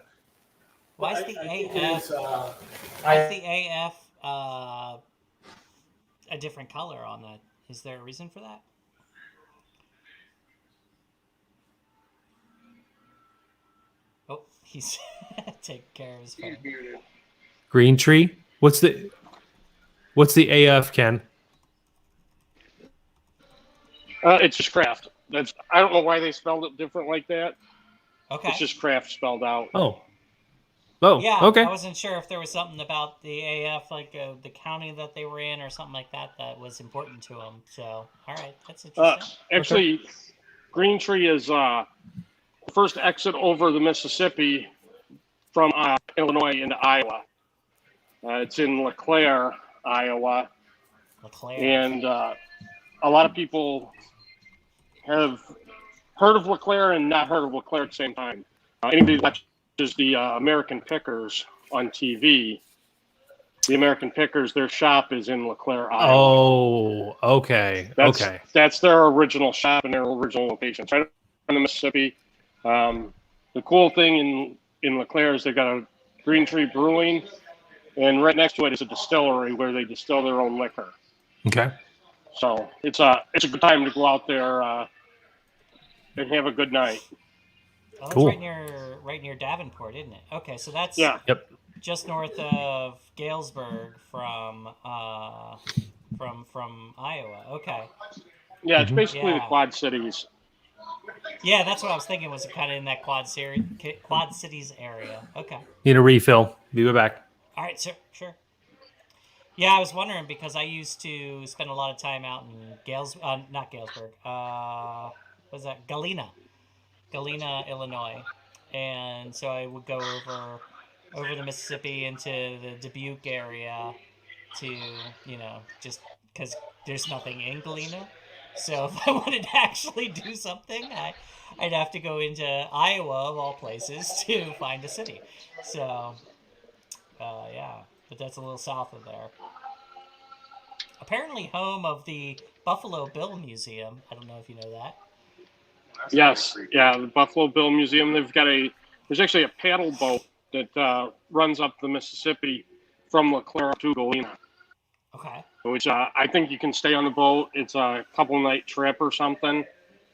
Why is I the think it AF? is, Why is the AF a different color on that? Is there a reason for that? Oh, he's taking care of his phone. Green tree. What's the AF, Ken? It's just craft. I don't know why they spelled it different like that. Okay. It's just craft spelled out. Oh, Yeah, okay. I wasn't sure if there was something about the AF, like the county that they were in, or something like that, that was important to them. So, all right, that's interesting. Actually, Green Tree is the first exit over the Mississippi from Illinois into Iowa. It's in LeClaire, Iowa, LeClaire. and a lot of people have heard of LeClaire and not heard of LeClaire at the same time. Anybody that watches the American Pickers on TV, the American Pickers, their shop is in LeClaire, Iowa. Oh, okay. Okay. That's their original shop and their original location. It's right on the Mississippi. The cool thing in LeClaire is they've got a Green Tree Brewing, and right next to it is a distillery where they distill their own liquor. Okay. So it's a good time to go out there and have a good night. Oh, that's Cool. right near Davenport, isn't it? Okay, so that's Yeah. Yep. just north of Galesburg from Iowa. Okay. Yeah, it's basically the Yeah. Quad Cities. Yeah, that's what I was thinking. Was kind of in that Quad Cities area. Okay. Need a refill. Be right back. All right, sure. Yeah, I was wondering because I used to spend a lot of time out in not Galesburg. What was that? Galena, Illinois, and so I would go over the Mississippi into the Dubuque area to just because there's nothing in Galena. So if I wanted to actually do something, I'd have to go into Iowa of all places to find a city. So yeah, but that's a little south of there. Apparently home of the Buffalo Bill Museum. I don't know if you know that. Yes, yeah, the Buffalo Bill Museum. There's actually a paddle boat that runs up the Mississippi from LeClaire to Galena. Okay. Which I think you can stay on the boat. It's a couple night trip or something.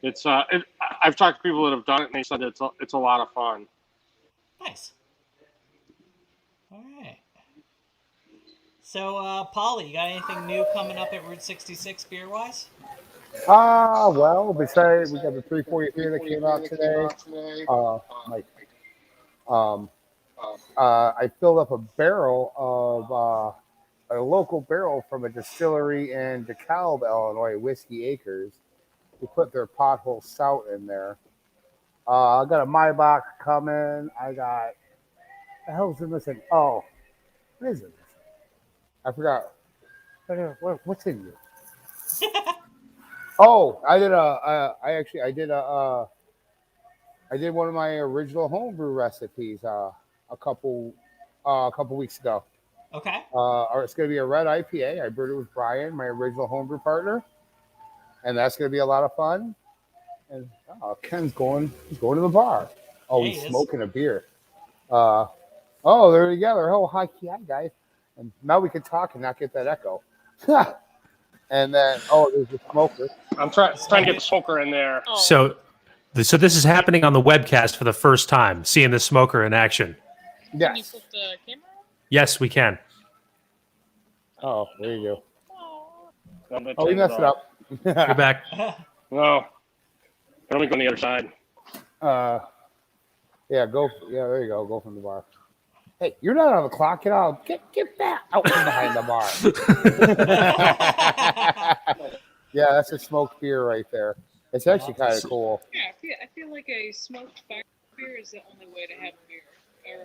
I've talked to people that have done it, and they said it's a lot of fun. Nice. All right. So, Polly, you got anything new coming up at Route 66 beer wise? Well, besides we got the 343 that came out today. Mike. I filled up a barrel of a local barrel from a distillery in DeKalb, Illinois, Whiskey Acres. They put their pothole stout in there. I got a Maybach coming. I got the hell's it missing? Oh, what is it? I forgot. What's in you? Oh, I did one of my original homebrew recipes a couple weeks ago. Okay. It's going to be a red IPA. I brewed it with Brian, my original homebrew partner, and that's going to be a lot of fun. And Ken's going to the bar. Oh, Yeah, he's he is. smoking a beer. Oh, they're together. Oh, hi, guys. And now we can talk and not get that echo. And then, there's a smoker. I'm trying to get the smoker in there. So this is happening on the webcast for the first time, seeing the smoker in action. Can you Yes. flip the camera? Yes, we can. Oh, there you No, go. Oh, we messed it up. You're back. No. Let me go on the other side. Yeah, go. Yeah, there you go. Go from the bar. Hey, you're not on the clock. Get out. Get back out from behind the bar. Yeah, that's a smoked beer right there. It's actually kind of cool. Yeah, I feel like a smoked fire beer is the only way to have beer.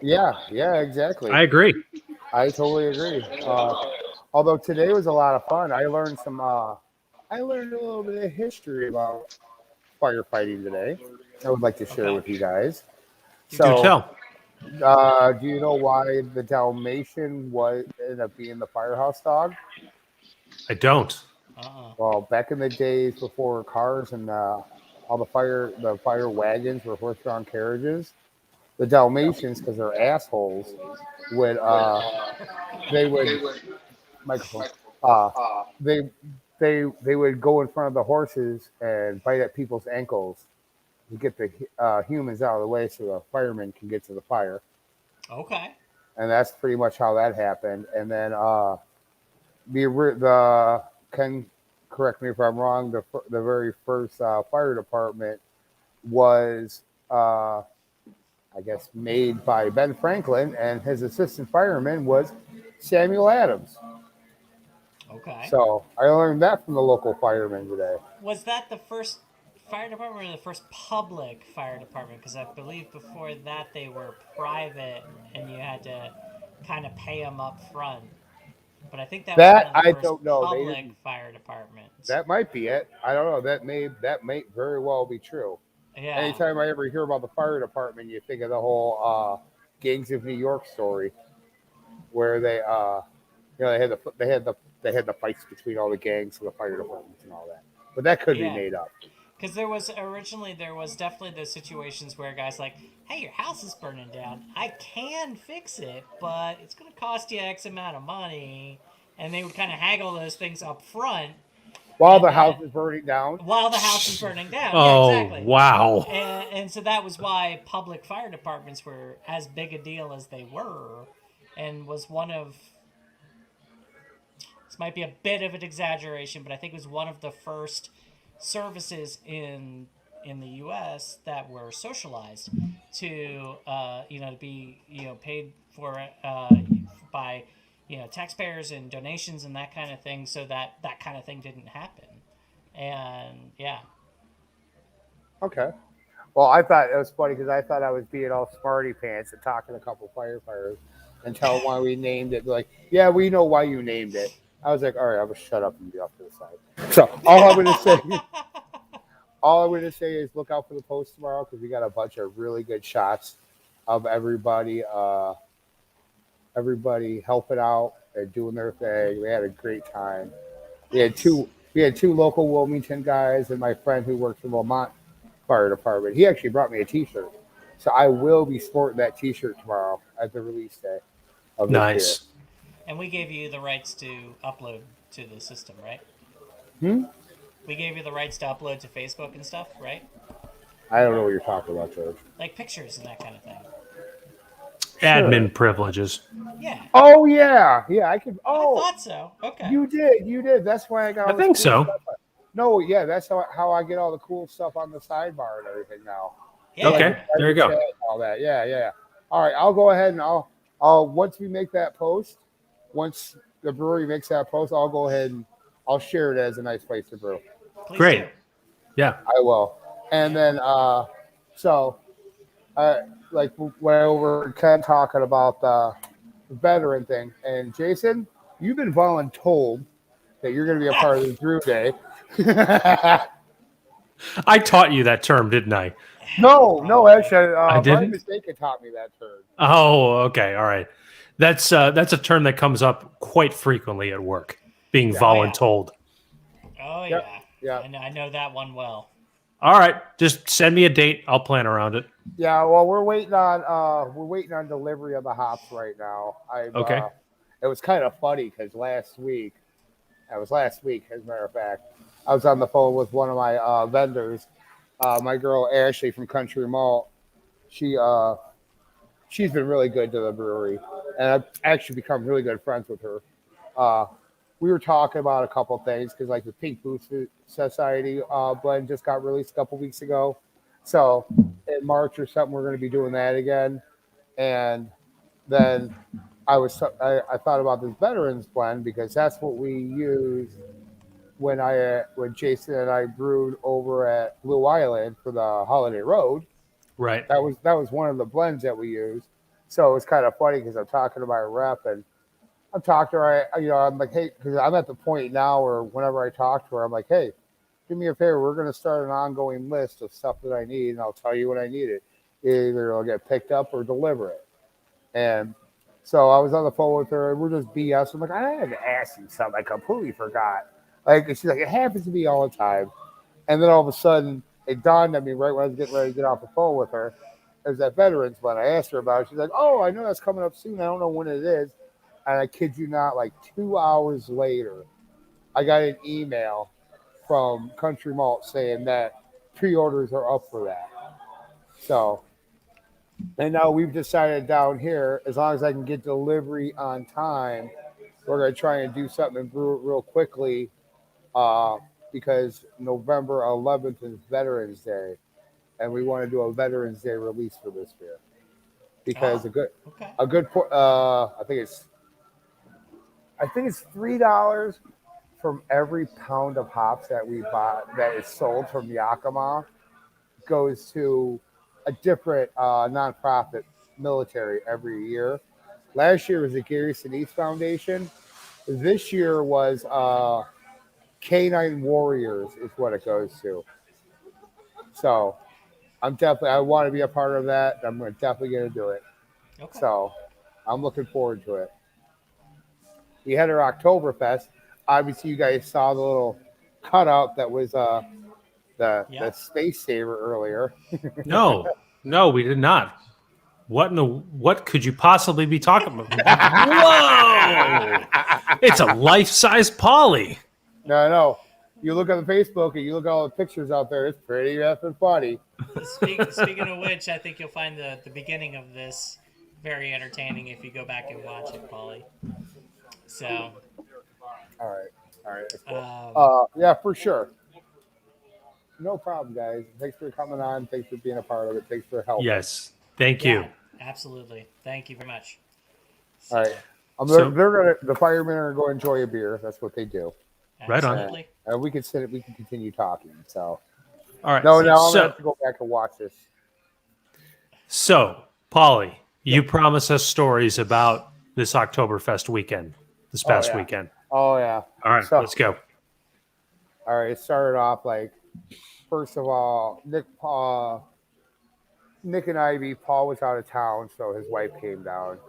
Yeah, exactly. I agree. I totally agree. Although today was a lot of fun. I learned a little bit of history about firefighting today. I would like to share with you guys. Do tell. Do you know why the Dalmatian ended up being the firehouse dog? I don't. Well, back in the days before cars and all the fire wagons were horse-drawn carriages, the Dalmatians, because they're assholes, would they would microphone uh they they would go in front of the horses and bite at people's ankles to get the humans out of the way so the firemen can get to the fire. Okay. And that's pretty much how that happened. And then the Ken, correct me if I'm wrong, the very first fire department was I guess made by Ben Franklin, and his assistant fireman was Samuel Adams. Okay. So I learned that from the local firemen today. Was that the first fire department or the first public fire department? Because I believe before that they were private and you had to kind of pay them up front. But I think that was one of the I first don't know. public fire departments. That might be it. I don't know. That may very well be true. Yeah. Anytime I ever hear about the fire department, you think of the whole Gangs of New York story, where they they had the fights between all the gangs and the fire departments and all that. But that could be made up. Because there was definitely those situations where guys like, hey, your house is burning down. I can fix it, but it's going to cost you X amount of money. And they would kind of haggle those things up front. While the house is burning down. While the house is burning down. Oh, yeah, exactly. Wow. And so that was why public fire departments were as big a deal as they were, and was one of, this might be a bit of an exaggeration, but I think it was one of the first services in the U.S. that were socialized to to be paid for by taxpayers and donations and that kind of thing, so that kind of thing didn't happen. And yeah. Okay. Well, I thought it was funny because I thought I was being all smarty pants and talking to a couple firefighters and tell them why we named it. They're like, yeah, we know why you named it. I was like, all right, I'm gonna shut up and be off to the side. So all I'm gonna say is look out for the post tomorrow because we got a bunch of really good shots of everybody helping out and doing their thing. We had a great time. We had two local Wilmington guys and my friend who works for Vermont Fire Department. He actually brought me a T-shirt, so I will be sporting that T-shirt tomorrow at the release day of this Nice. year. And we gave you the rights to upload to the system, right? We gave you the rights to upload to Facebook and stuff, right? I don't know what you're talking about, George. Like pictures and that kind of thing. Admin privileges. Yeah. Oh yeah, I could. I Oh, thought so. Okay. you did. That's why I got. I think so. Stuff. No, yeah, that's how I get all the cool stuff on the sidebar and everything now. Yeah. Okay, there you go. All that, yeah. All right, I'll go ahead and I'll once we make that post, once the brewery makes that post, I'll go ahead and I'll share it as a nice place to brew. Please Great. do. Yeah. I will. And then like when I over Ken talking about the veteran thing, and Jason, you've been voluntold that you're going to be a part of the brew day. I taught you that term, didn't I? No, actually, I didn't? my mistake taught me that term. Oh, okay. All right. That's a term that comes up quite frequently at work, being voluntold. Oh Yep. yeah. I know that one well. All right. Just send me a date. I'll plan around it. Yeah, well, we're waiting on delivery of the hops right now. Okay. It was kind of funny because last week, as a matter of fact, I was on the phone with one of my vendors, my girl Ashley from Country Malt. She's been really good to the brewery, and I've actually become really good friends with her. We were talking about a couple things because, like, the Pink Boots Society blend just got released a couple weeks ago. So in March or something, we're going to be doing that again. And then I thought about this Veterans blend because that's what we used when Jason and I brewed over at Blue Island for the Holiday Road. Right. That was one of the blends that we used. So it's kind of funny because I'm talking to my rep and I'm talking to her. I'm like, hey, because I'm at the point now where whenever I talk to her, I'm like, hey, do me a favor. We're going to start an ongoing list of stuff that I need, and I'll tell you when I need it. Either it'll get picked up or deliver it. And so I was on the phone with her, and we're just BS. I'm like, I had to ask you something. I completely forgot. Like, she's like, it happens to me all the time. And then all of a sudden, it dawned on me right when I was getting ready to get off the phone with her. it was that veterans one. I asked her about it. She's like, "Oh, I know that's coming up soon. I don't know when it is." And I kid you not, like 2 hours later, I got an email from Country Malt saying that pre-orders are up for that. So, and now we've decided down here, as long as I can get delivery on time, we're going to try and do something and brew it real quickly uh, because November 11th is Veterans Day, and we want to do a Veterans Day release for this beer because Okay. I think it's $3 from every pound of hops that we bought that is sold from Yakima goes to a different nonprofit military every year. Last year was the Gary Sinise Foundation. This year was Canine Warriors is what it goes to. So I want to be a part of that. I'm definitely going to do it. Okay. So I'm looking forward to it. We had our Oktoberfest. Obviously, you guys saw the little cutout that was the space saver earlier. No, we did not. What could you possibly be talking about? Whoa! It's a life-size Polly. No. You look on the Facebook and you look at all the pictures out there. It's pretty effing funny. Speaking of which, I think you'll find the beginning of this very entertaining if you go back and watch it, Polly. So. All right. That's cool. Yeah, for sure. No problem, guys. Thanks for coming on. Thanks for being a part of it. Thanks for helping. Yes. Thank you. Absolutely. Thank you very much. All right. The firemen are going to enjoy a beer. That's what they do. Right on. Absolutely. And we can continue talking. So. All right. No, now I'm gonna have to go back and watch this. So, Polly, you promised us stories about this Oktoberfest weekend, this past weekend. Oh yeah. All right, let's go. All right, it started off like, first of all, Nick and Ivy. Paul was out of town, so his wife came down.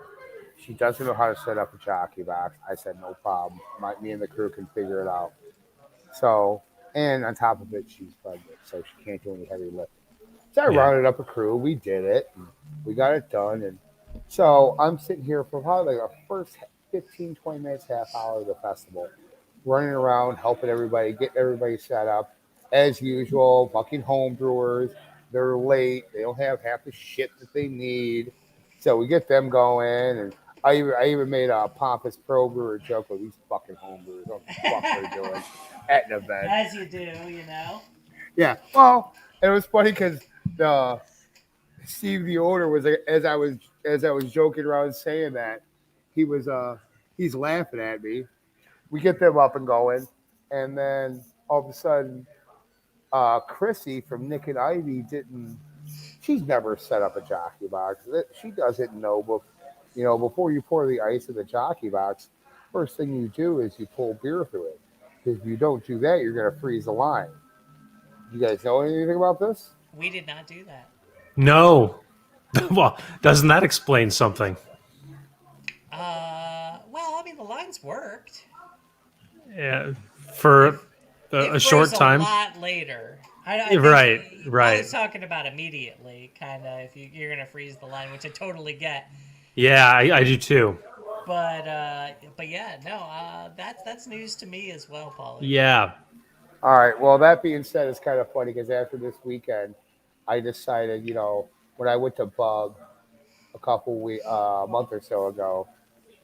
She doesn't know how to set up a jockey box. I said, no problem. Me and the crew can figure it out. So, and on top of it, she's pregnant, so she can't do any heavy lifting. So I rounded up a crew. We did it. And we got it done. And so I'm sitting here for probably like the first 15, 20 minutes, half hour of the festival, running around, helping everybody, getting everybody set up. As usual, fucking home brewers. They're late. They don't have half the shit that they need. So we get them going. And I even made a pompous pro brewer joke with these fucking home brewers. What the fuck they're doing at an event. As you do, you know. Yeah. Well, it was funny because Steve the owner was, as I was joking around saying that, he's laughing at me. We get them up and going, and then all of a sudden, Chrissy from Nick and Ivy she's never set up a jockey box. She doesn't know, but before you pour the ice in the jockey box, first thing you do is you pull beer through it. Because if you don't do that, you're going to freeze the line. You guys know anything about this? We did not do that. No. Well, doesn't that explain something? Well, I mean, the lines worked. Yeah, for a short time. A lot later. Right. I was talking about immediately, kind of, if you're going to freeze the line, which I totally get. Yeah, I do too. But yeah, no, that's news to me as well, Paulie. Yeah. All right. Well, that being said, it's kind of funny because after this weekend, I decided, when I went to Bug a month or so ago,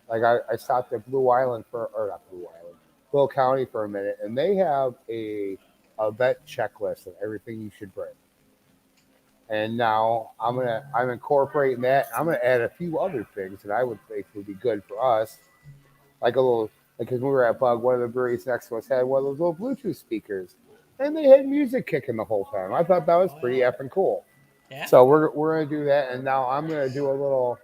like I stopped at Blue County for a minute, and they have a vet checklist of everything you should bring. And now I'm incorporating that. I'm gonna add a few other things that I would think would be good for us, like because we were at Bug, one of the breweries next to us had one of those little Bluetooth speakers, and they had music kicking the whole time. I thought that was pretty effing cool. Yeah. So we're gonna do that, and now I'm gonna do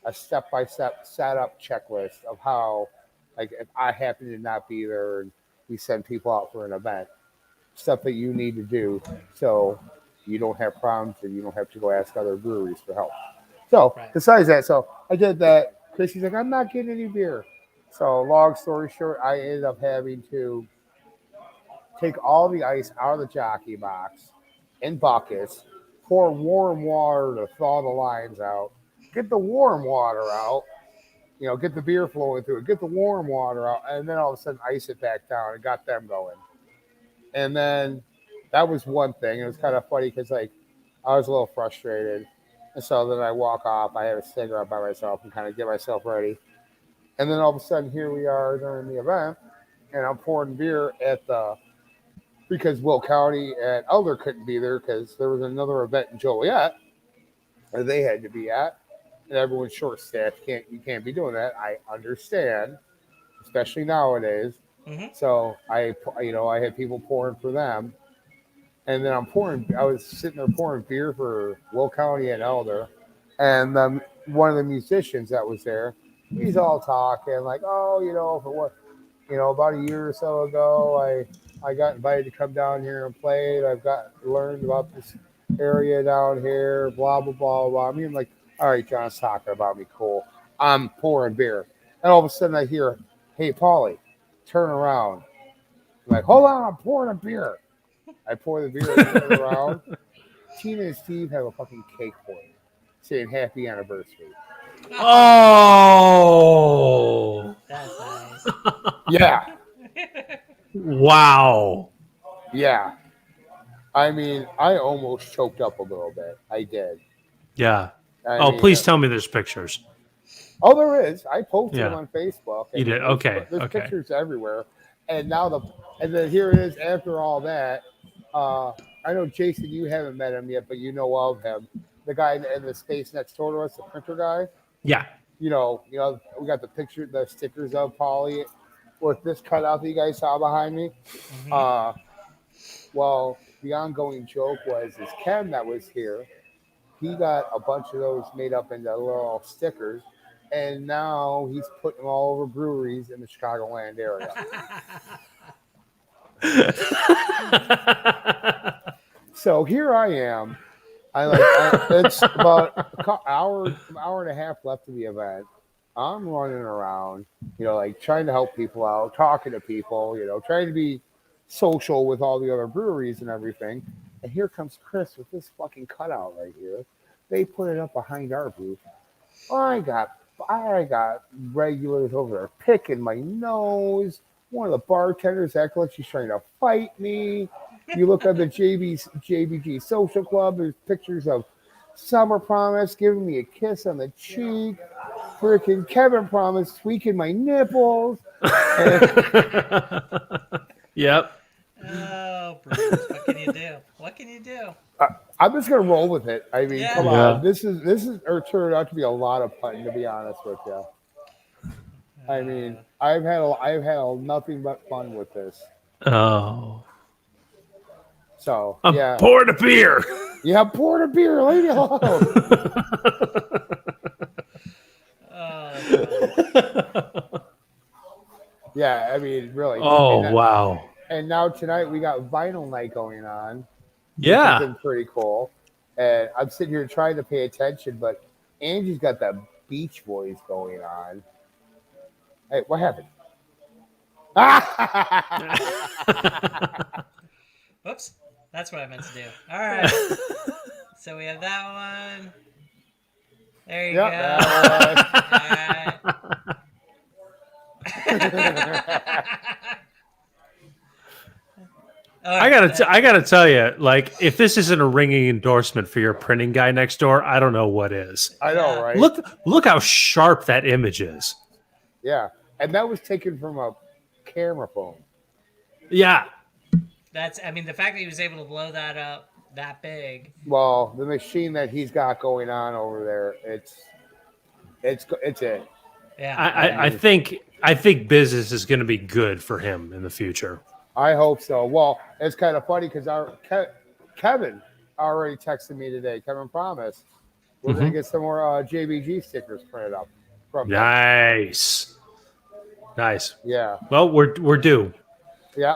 a step-by-step setup checklist of how, like, if I happen to not be there and we send people out for an event, stuff that you need to do so you don't have problems and you don't have to go ask other breweries for help. So besides that, so I did that. Chrissy's like, I'm not getting any beer. So long story short, I ended up having to take all the ice out of the jockey box in buckets, pour warm water to thaw the lines out. Get the warm water out. Get the beer flowing through it. Get the warm water out, and then all of a sudden ice it back down and got them going. And then that was one thing. It was kind of funny because I was a little frustrated, and so then I walk off. I have a cigarette by myself and kind of get myself ready. And then all of a sudden, here we are during the event, and I'm pouring beer because Will County and Elder couldn't be there because there was another event in Joliet that they had to be at, and everyone's short-staffed. You can't be doing that. I understand, especially nowadays. Mm-hmm. So I had people pouring for them, and then I was sitting there pouring beer for Will County and Elder, and one of the musicians that was there, he's all talking like, for what, about a year or so ago, I got invited to come down here and play. I've learned about this area down here, blah blah blah blah. I mean, like, all right, John's talking about me, cool. I'm pouring beer, and all of a sudden I hear, "Hey, Paulie, turn around." I'm like, hold on, I'm pouring a beer. I pour the beer and turn around. Tina and Steve have a fucking cake for me, saying happy anniversary. Oh, That's nice. Yeah. Wow. Yeah. I mean, I almost choked up a little bit. I did. Yeah. I mean, please tell me there's pictures. Oh, there is. I posted Yeah. them on Facebook. You did? Okay. There's Okay. pictures everywhere. And then here it is after all that. I know, Jason, you haven't met him yet, but you know of him. The guy in the space next door to us, the printer guy. Yeah. We got the stickers of Polly with this cutout that you guys saw behind me. Mm-hmm. Well, the ongoing joke is Ken that was here. He got a bunch of those made up into little stickers, and now he's putting them all over breweries in the Chicagoland area. So here I am. It's about an hour and a half left of the event. I'm running around, trying to help people out, talking to people, trying to be social with all the other breweries and everything. And here comes Chris with this fucking cutout right here. They put it up behind our booth. I got regulars over there picking my nose. One of the bartenders acting like she's trying to fight me. You look at the JBG Social Club, there's pictures of Summer Promise giving me a kiss on the cheek. Freaking Kevin Promise tweaking my nipples. Yep. Oh, Bruce, what can you do? What can you do? I'm just gonna roll with it. I mean, come Yeah. on. This is turned out to be a lot of fun, to be honest with you. I mean, I've had nothing but fun with this. Oh. So I'm yeah, pouring a beer. yeah, poured a beer. Leave me alone. Yeah, I mean, really. Oh, wow. And now tonight we got vinyl night going on. Yeah. Which has been pretty cool. And I'm sitting here trying to pay attention, but Angie's got the Beach Boys going on. Hey, what happened? Oops, that's what I meant to do. All right. So we have that one. There you go. That All right. I gotta tell you, like, if this isn't a ringing endorsement for your printing guy next door, I don't know what is. I know, right? Look how sharp that image is. Yeah, and that was taken from a camera phone. Yeah. The fact that he was able to blow that up that big. Well, the machine that he's got going on over there, it's it. Yeah. I think business is going to be good for him in the future. I hope so. Well, it's kind of funny because Kevin already texted me today. Kevin promised we're going to get some more JBG stickers printed up from him. Nice. Yeah. Well, we're due. Yeah.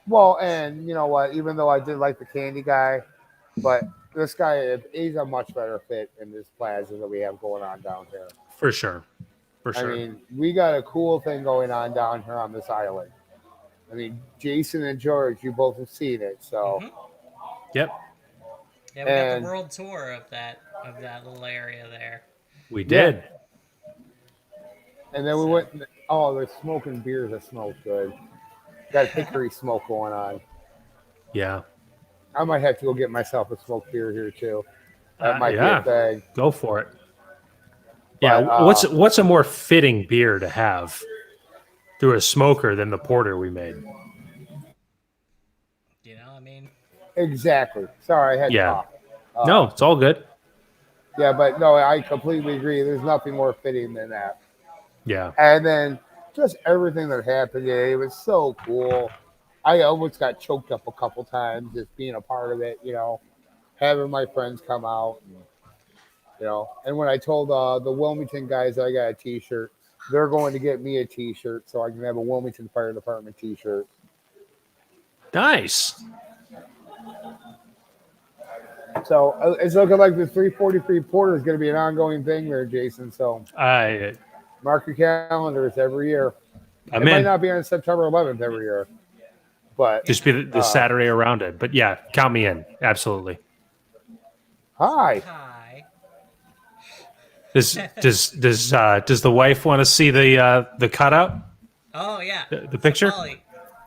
Well, and you know what? Even though I did like the candy guy, but this guy, he's a much better fit in this plaza that we have going on down here. For sure. I mean, we got a cool thing going on down here on this island. I mean, Jason and George, you both have seen it, so. Yep. Yeah, we got And- the world tour of that little area there. We did. And then we went. Oh, they're smoking beers that smell good. Got hickory smoke going on. Yeah. I might have to go get myself a smoked beer here too. That might Yeah. be a thing. Go for it. Yeah. But, What's a more fitting beer to have through a smoker than the porter we made? You know, I mean, exactly? Sorry, I had to Yeah. talk. No, it's all good. Yeah, but no, I completely agree. There's nothing more fitting than that. Yeah. And then just everything that happened today, it was so cool. I almost got choked up a couple times just being a part of it, having my friends come out. And when I told the Wilmington guys I got a T-shirt, they're going to get me a T-shirt so I can have a Wilmington Fire Department T-shirt. Nice. So it's looking like the 343 Porter is going to be an ongoing thing there, Jason. So mark your calendars every year. I'm It might in. not be on September 11th every year, but Just be the Saturday around it. But yeah, count me in. Absolutely. hi. hi. Does the wife want to see the cutout? Oh yeah, The picture? Polly,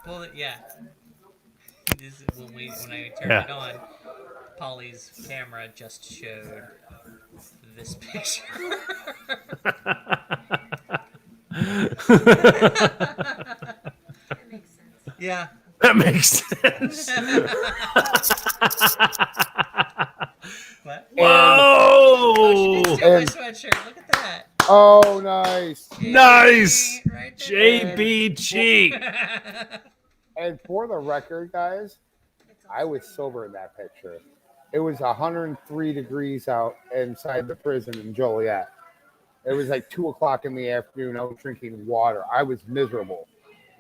pull it. Yeah. This is when I turned Yeah. it on. Polly's camera just showed this picture. Yeah. That makes sense. What? Whoa! Oh, she did steal my And- sweatshirt. Look at that. Oh, nice. Nice. Right there. JBG. And for the record, guys, I was sober in that picture. It was 103 degrees out inside the prison in Joliet. It was like 2:00 in the afternoon. I was drinking water. I was miserable,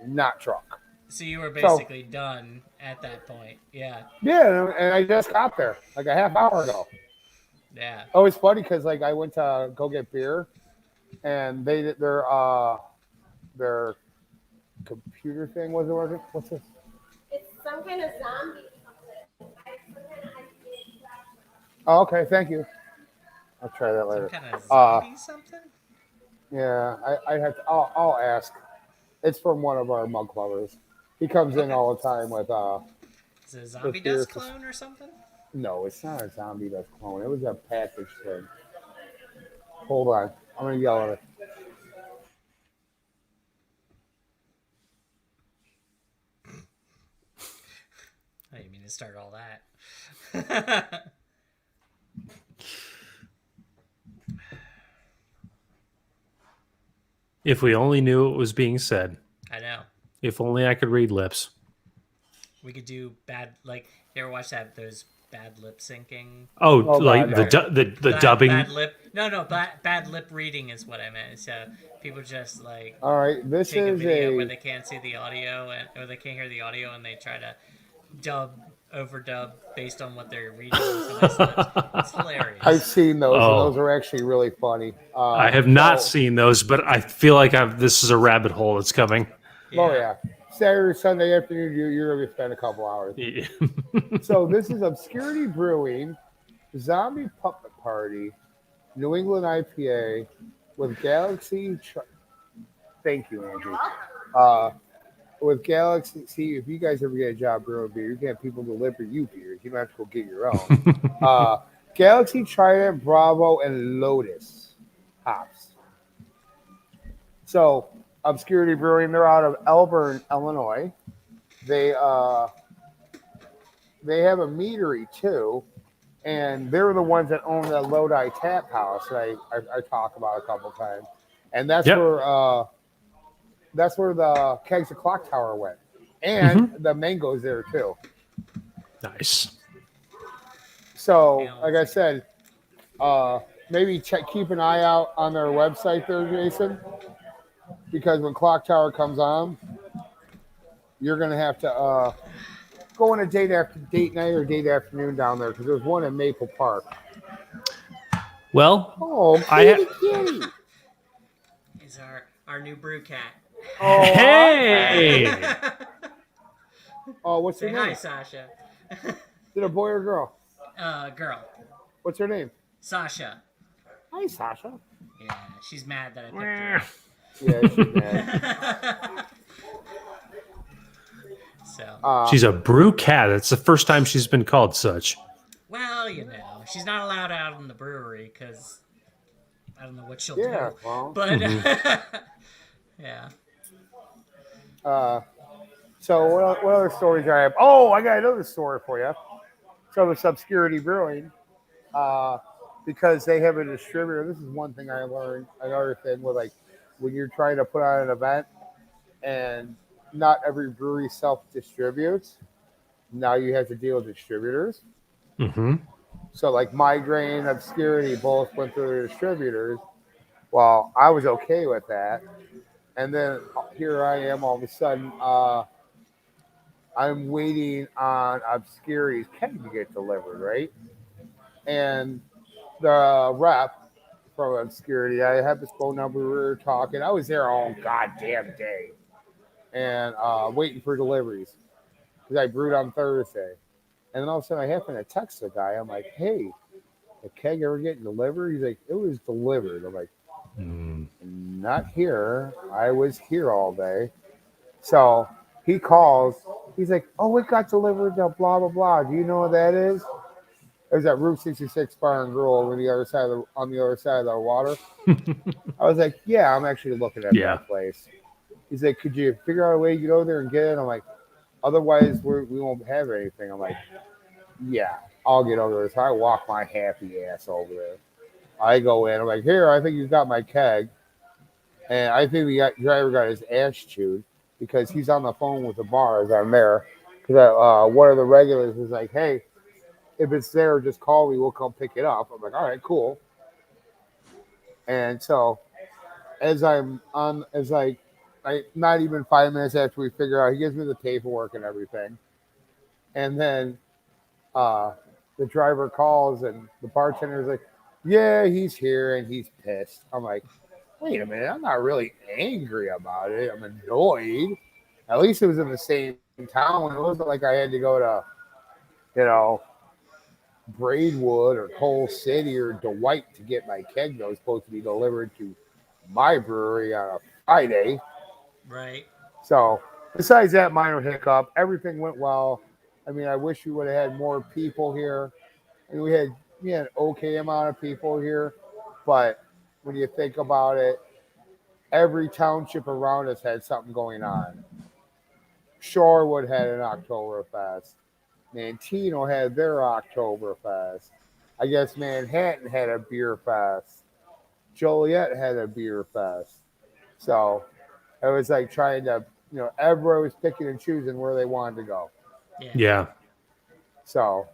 not drunk. So you were basically done at that point. Yeah. Yeah, and I just got there like a half hour ago. Yeah. Oh, it's funny because like I went to go get beer, and their computer thing wasn't working. What's this? It's some kind of zombie chocolate. Oh, okay, thank you. I'll try that later. Some kind of zombie something? Yeah, I have to. I'll ask. It's from one of our mug lovers. He comes in all the time with Is it a zombie beer dust for- clone or something? No, it's not a zombie dust clone. It was a package thing. Hold on, I'm gonna yell at it. I didn't mean to start all that. If we only knew what was being said. I know. If only I could read lips. We could do bad, like, you ever watch those bad lip syncing? Oh, Oh, like God, no. the dubbing. Bad lip. No, bad lip reading is what I meant. So people just like All right, this take a is video where a. they can't see the audio or they can't hear the audio and they try to overdub based on what they're reading on somebody's lips. It's hilarious. I've seen those. Oh. And those are actually really funny. I have not so- seen those, but I feel like this is a rabbit hole that's coming. Oh yeah, Saturday, Sunday afternoon, you're gonna spend a couple hours. Yeah. So this is Obscurity Brewing, Zombie Puppet Party, New England IPA with Galaxy. Thank you, Andrew. With Galaxy, see if you guys ever get a job brewing beer, you can have people deliver you beers. You don't have to go get your own. Galaxy, Trident, Bravo, and Lotus hops. So Obscurity Brewing, they're out of Elburn, Illinois. They have a meadery too, and they're the ones that own the Lodi Tap House that I talk about a couple times, and that's Yep. where the Kegs of Clock Tower went, and the mango's there too. Nice. So, like I said, maybe keep an eye out on their website there, Jason, because when Clock Tower comes on, you're gonna have to go on a date night or date afternoon down there because there's one in Maple Park. Well, Oh, I kitty. He's our new brew cat. Oh, hey, Oh, what's Say your hi, name? Sasha. Is it a boy or girl? Girl. What's her name? Sasha. Hi, Sasha. Yeah, she's mad that I picked her up. Yeah, she's mad. So, She's a brew cat. It's the first time she's been called such. well, she's not allowed out in the brewery because I don't know what she'll Yeah, do. well. But yeah. So what other stories do I have? Oh, I got another story for you. So it's Obscurity Brewing, because they have a distributor. This is one thing I learned. Another thing with like when you're trying to put on an event, and not every brewery self-distributes. Now you have to deal with distributors. Mm-hmm. So like Migraine, Obscurity both went through their distributors. Well, I was okay with that. And then here I am all of a sudden, I'm waiting on Obscurity's keg to get delivered, right? And the rep from Obscurity, I have his phone number, we were talking. I was there all goddamn day and waiting for deliveries because I brewed on Thursday. And then all of a sudden I happen to text the guy. I'm like, hey, the keg ever getting delivered? He's like, it was delivered. I'm like, not here. I was here all day. So he calls. He's like, oh, it got delivered to blah, blah, blah. Do you know what that is? It was at Route 66 Bar and Grill on the other side of the water. I was like, yeah, I'm actually looking at that place. He's like, could you figure out a way to get over there and get it? I'm like, otherwise we won't have anything. I'm like, yeah, I'll get over there. So I walk my happy ass over there. I go in. I'm like, here, I think you got my keg. And I think the driver got his ass chewed because he's on the phone with the bar as I'm there. Because one of the regulars was like, hey, if it's there, just call me. We'll come pick it up. I'm like, all right, cool. And so not even 5 minutes after we figure out, he gives me the paperwork and everything. And then the driver calls and the bartender's like, yeah, he's here and he's pissed. I'm like, wait a minute, I'm not really angry about it. I'm annoyed. At least it was in the same town. It wasn't like I had to go to, Braidwood or Coal City or Dwight to get my keg that was supposed to be delivered to my brewery on a Friday. Right. So besides that minor hiccup, everything went well. I mean, I wish we would have had more people here. I mean, we had an okay amount of people here, but when you think about it, every township around us had something going on. Shorewood had an Oktoberfest. Mantino had their Oktoberfest. I guess Manhattan had a beer fest. Joliet had a beer fest. So it was like trying to, everybody was picking and choosing where they wanted to go. Yeah. So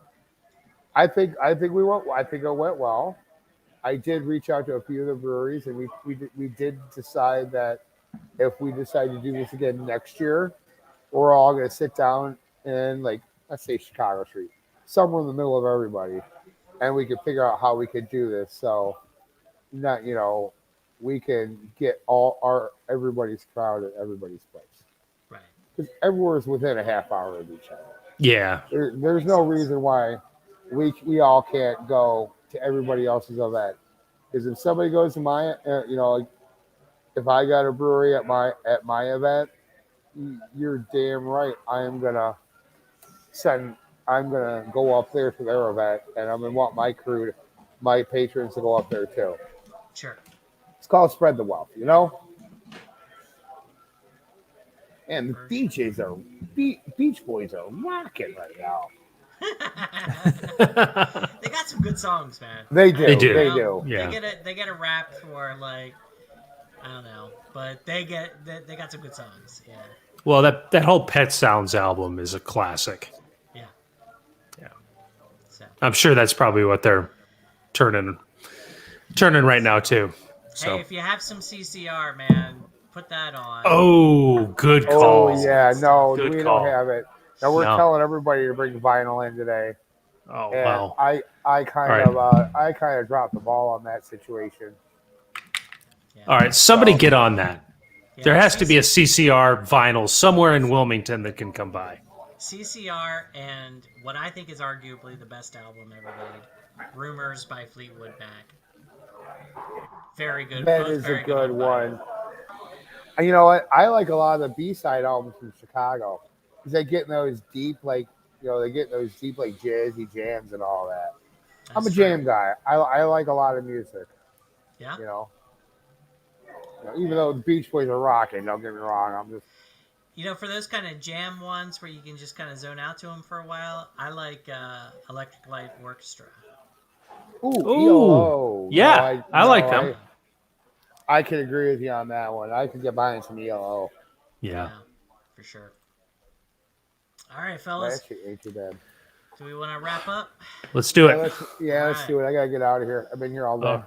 I think it went well. I did reach out to a few of the breweries, and we did decide that if we decide to do this again next year, we're all going to sit down in, like, let's say Chicago Street, somewhere in the middle of everybody, and we can figure out how we could do this. So, we can get everybody's crowd at everybody's place. Right. Because everywhere's within a half hour of each other. Yeah. There's no reason why we all can't go to everybody else's event. Because if somebody goes to my, if I got a brewery at my event, you're damn right. I'm gonna go up there to their event, and I'm gonna want my patrons to go up there too. Sure. It's called spread the wealth, And the DJs Beach Boys are rocking right now. They got some good songs, man. They do. Yeah. They get a rap for, like, I don't know, but they got some good songs. Yeah. Well, that whole Pet Sounds album is a classic. Yeah. Yeah. So. I'm sure that's probably what they're turning right now too. So. Hey, if you have some CCR, man, put that on. Oh, good call. Oh yeah, no, Good we call. don't have it. Now we're telling everybody to bring vinyl in today. Oh and wow. I kind of dropped the ball on that situation. Yeah. All right, somebody get on that. Yeah, There has to be a CCR vinyl somewhere in Wilmington that can come by. CCR and what I think is arguably the best album ever made, Rumors by Fleetwood Mac. Very good. That both is a very good on one. vinyl. And you know what? I like a lot of the B-side albums from Chicago because they get in those deep, like, they get in those deep, like, jazzy jams and all that. I'm a That's jam true. guy. I like a lot of music, Yeah. Even though the Beach Boys are rocking, don't get me wrong. I'm just For those kind of jam ones where you can just kind of zone out to them for a while, I like Electric Light Orchestra. ooh, ELO. Yeah, I like them. I can agree with you on that one. I could get behind some ELO. Yeah. For sure. All right, fellas. That shit ain't too bad. Do we want to wrap up? Let's do it. Let's do it. I gotta get out of here. I've been here all day.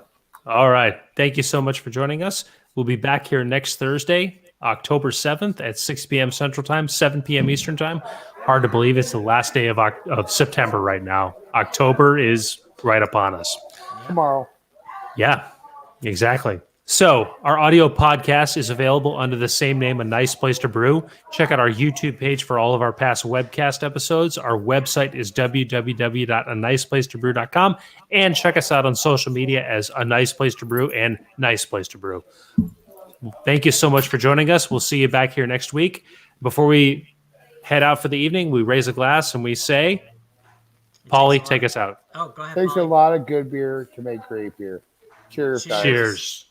All right. Thank you so much for joining us. We'll be back here next Thursday, October 7th at 6 p.m. Central Time, 7 p.m. Eastern Time. Hard to believe it's the last day of September right now. October is right upon us. Tomorrow. Yeah, exactly. So our audio podcast is available under the same name, A Nice Place to Brew. Check out our YouTube page for all of our past webcast episodes. Our website is www.aniceplacetobrew.com, and check us out on social media as A Nice Place to Brew and Nice Place to Brew. Thank you so much for joining us. We'll see you back here next week. Before we head out for the evening, we raise a glass and we say, Paulie, take us out. Oh, go ahead. Takes Paulie. a lot of good beer to make great beer. Cheers, guys. Cheers.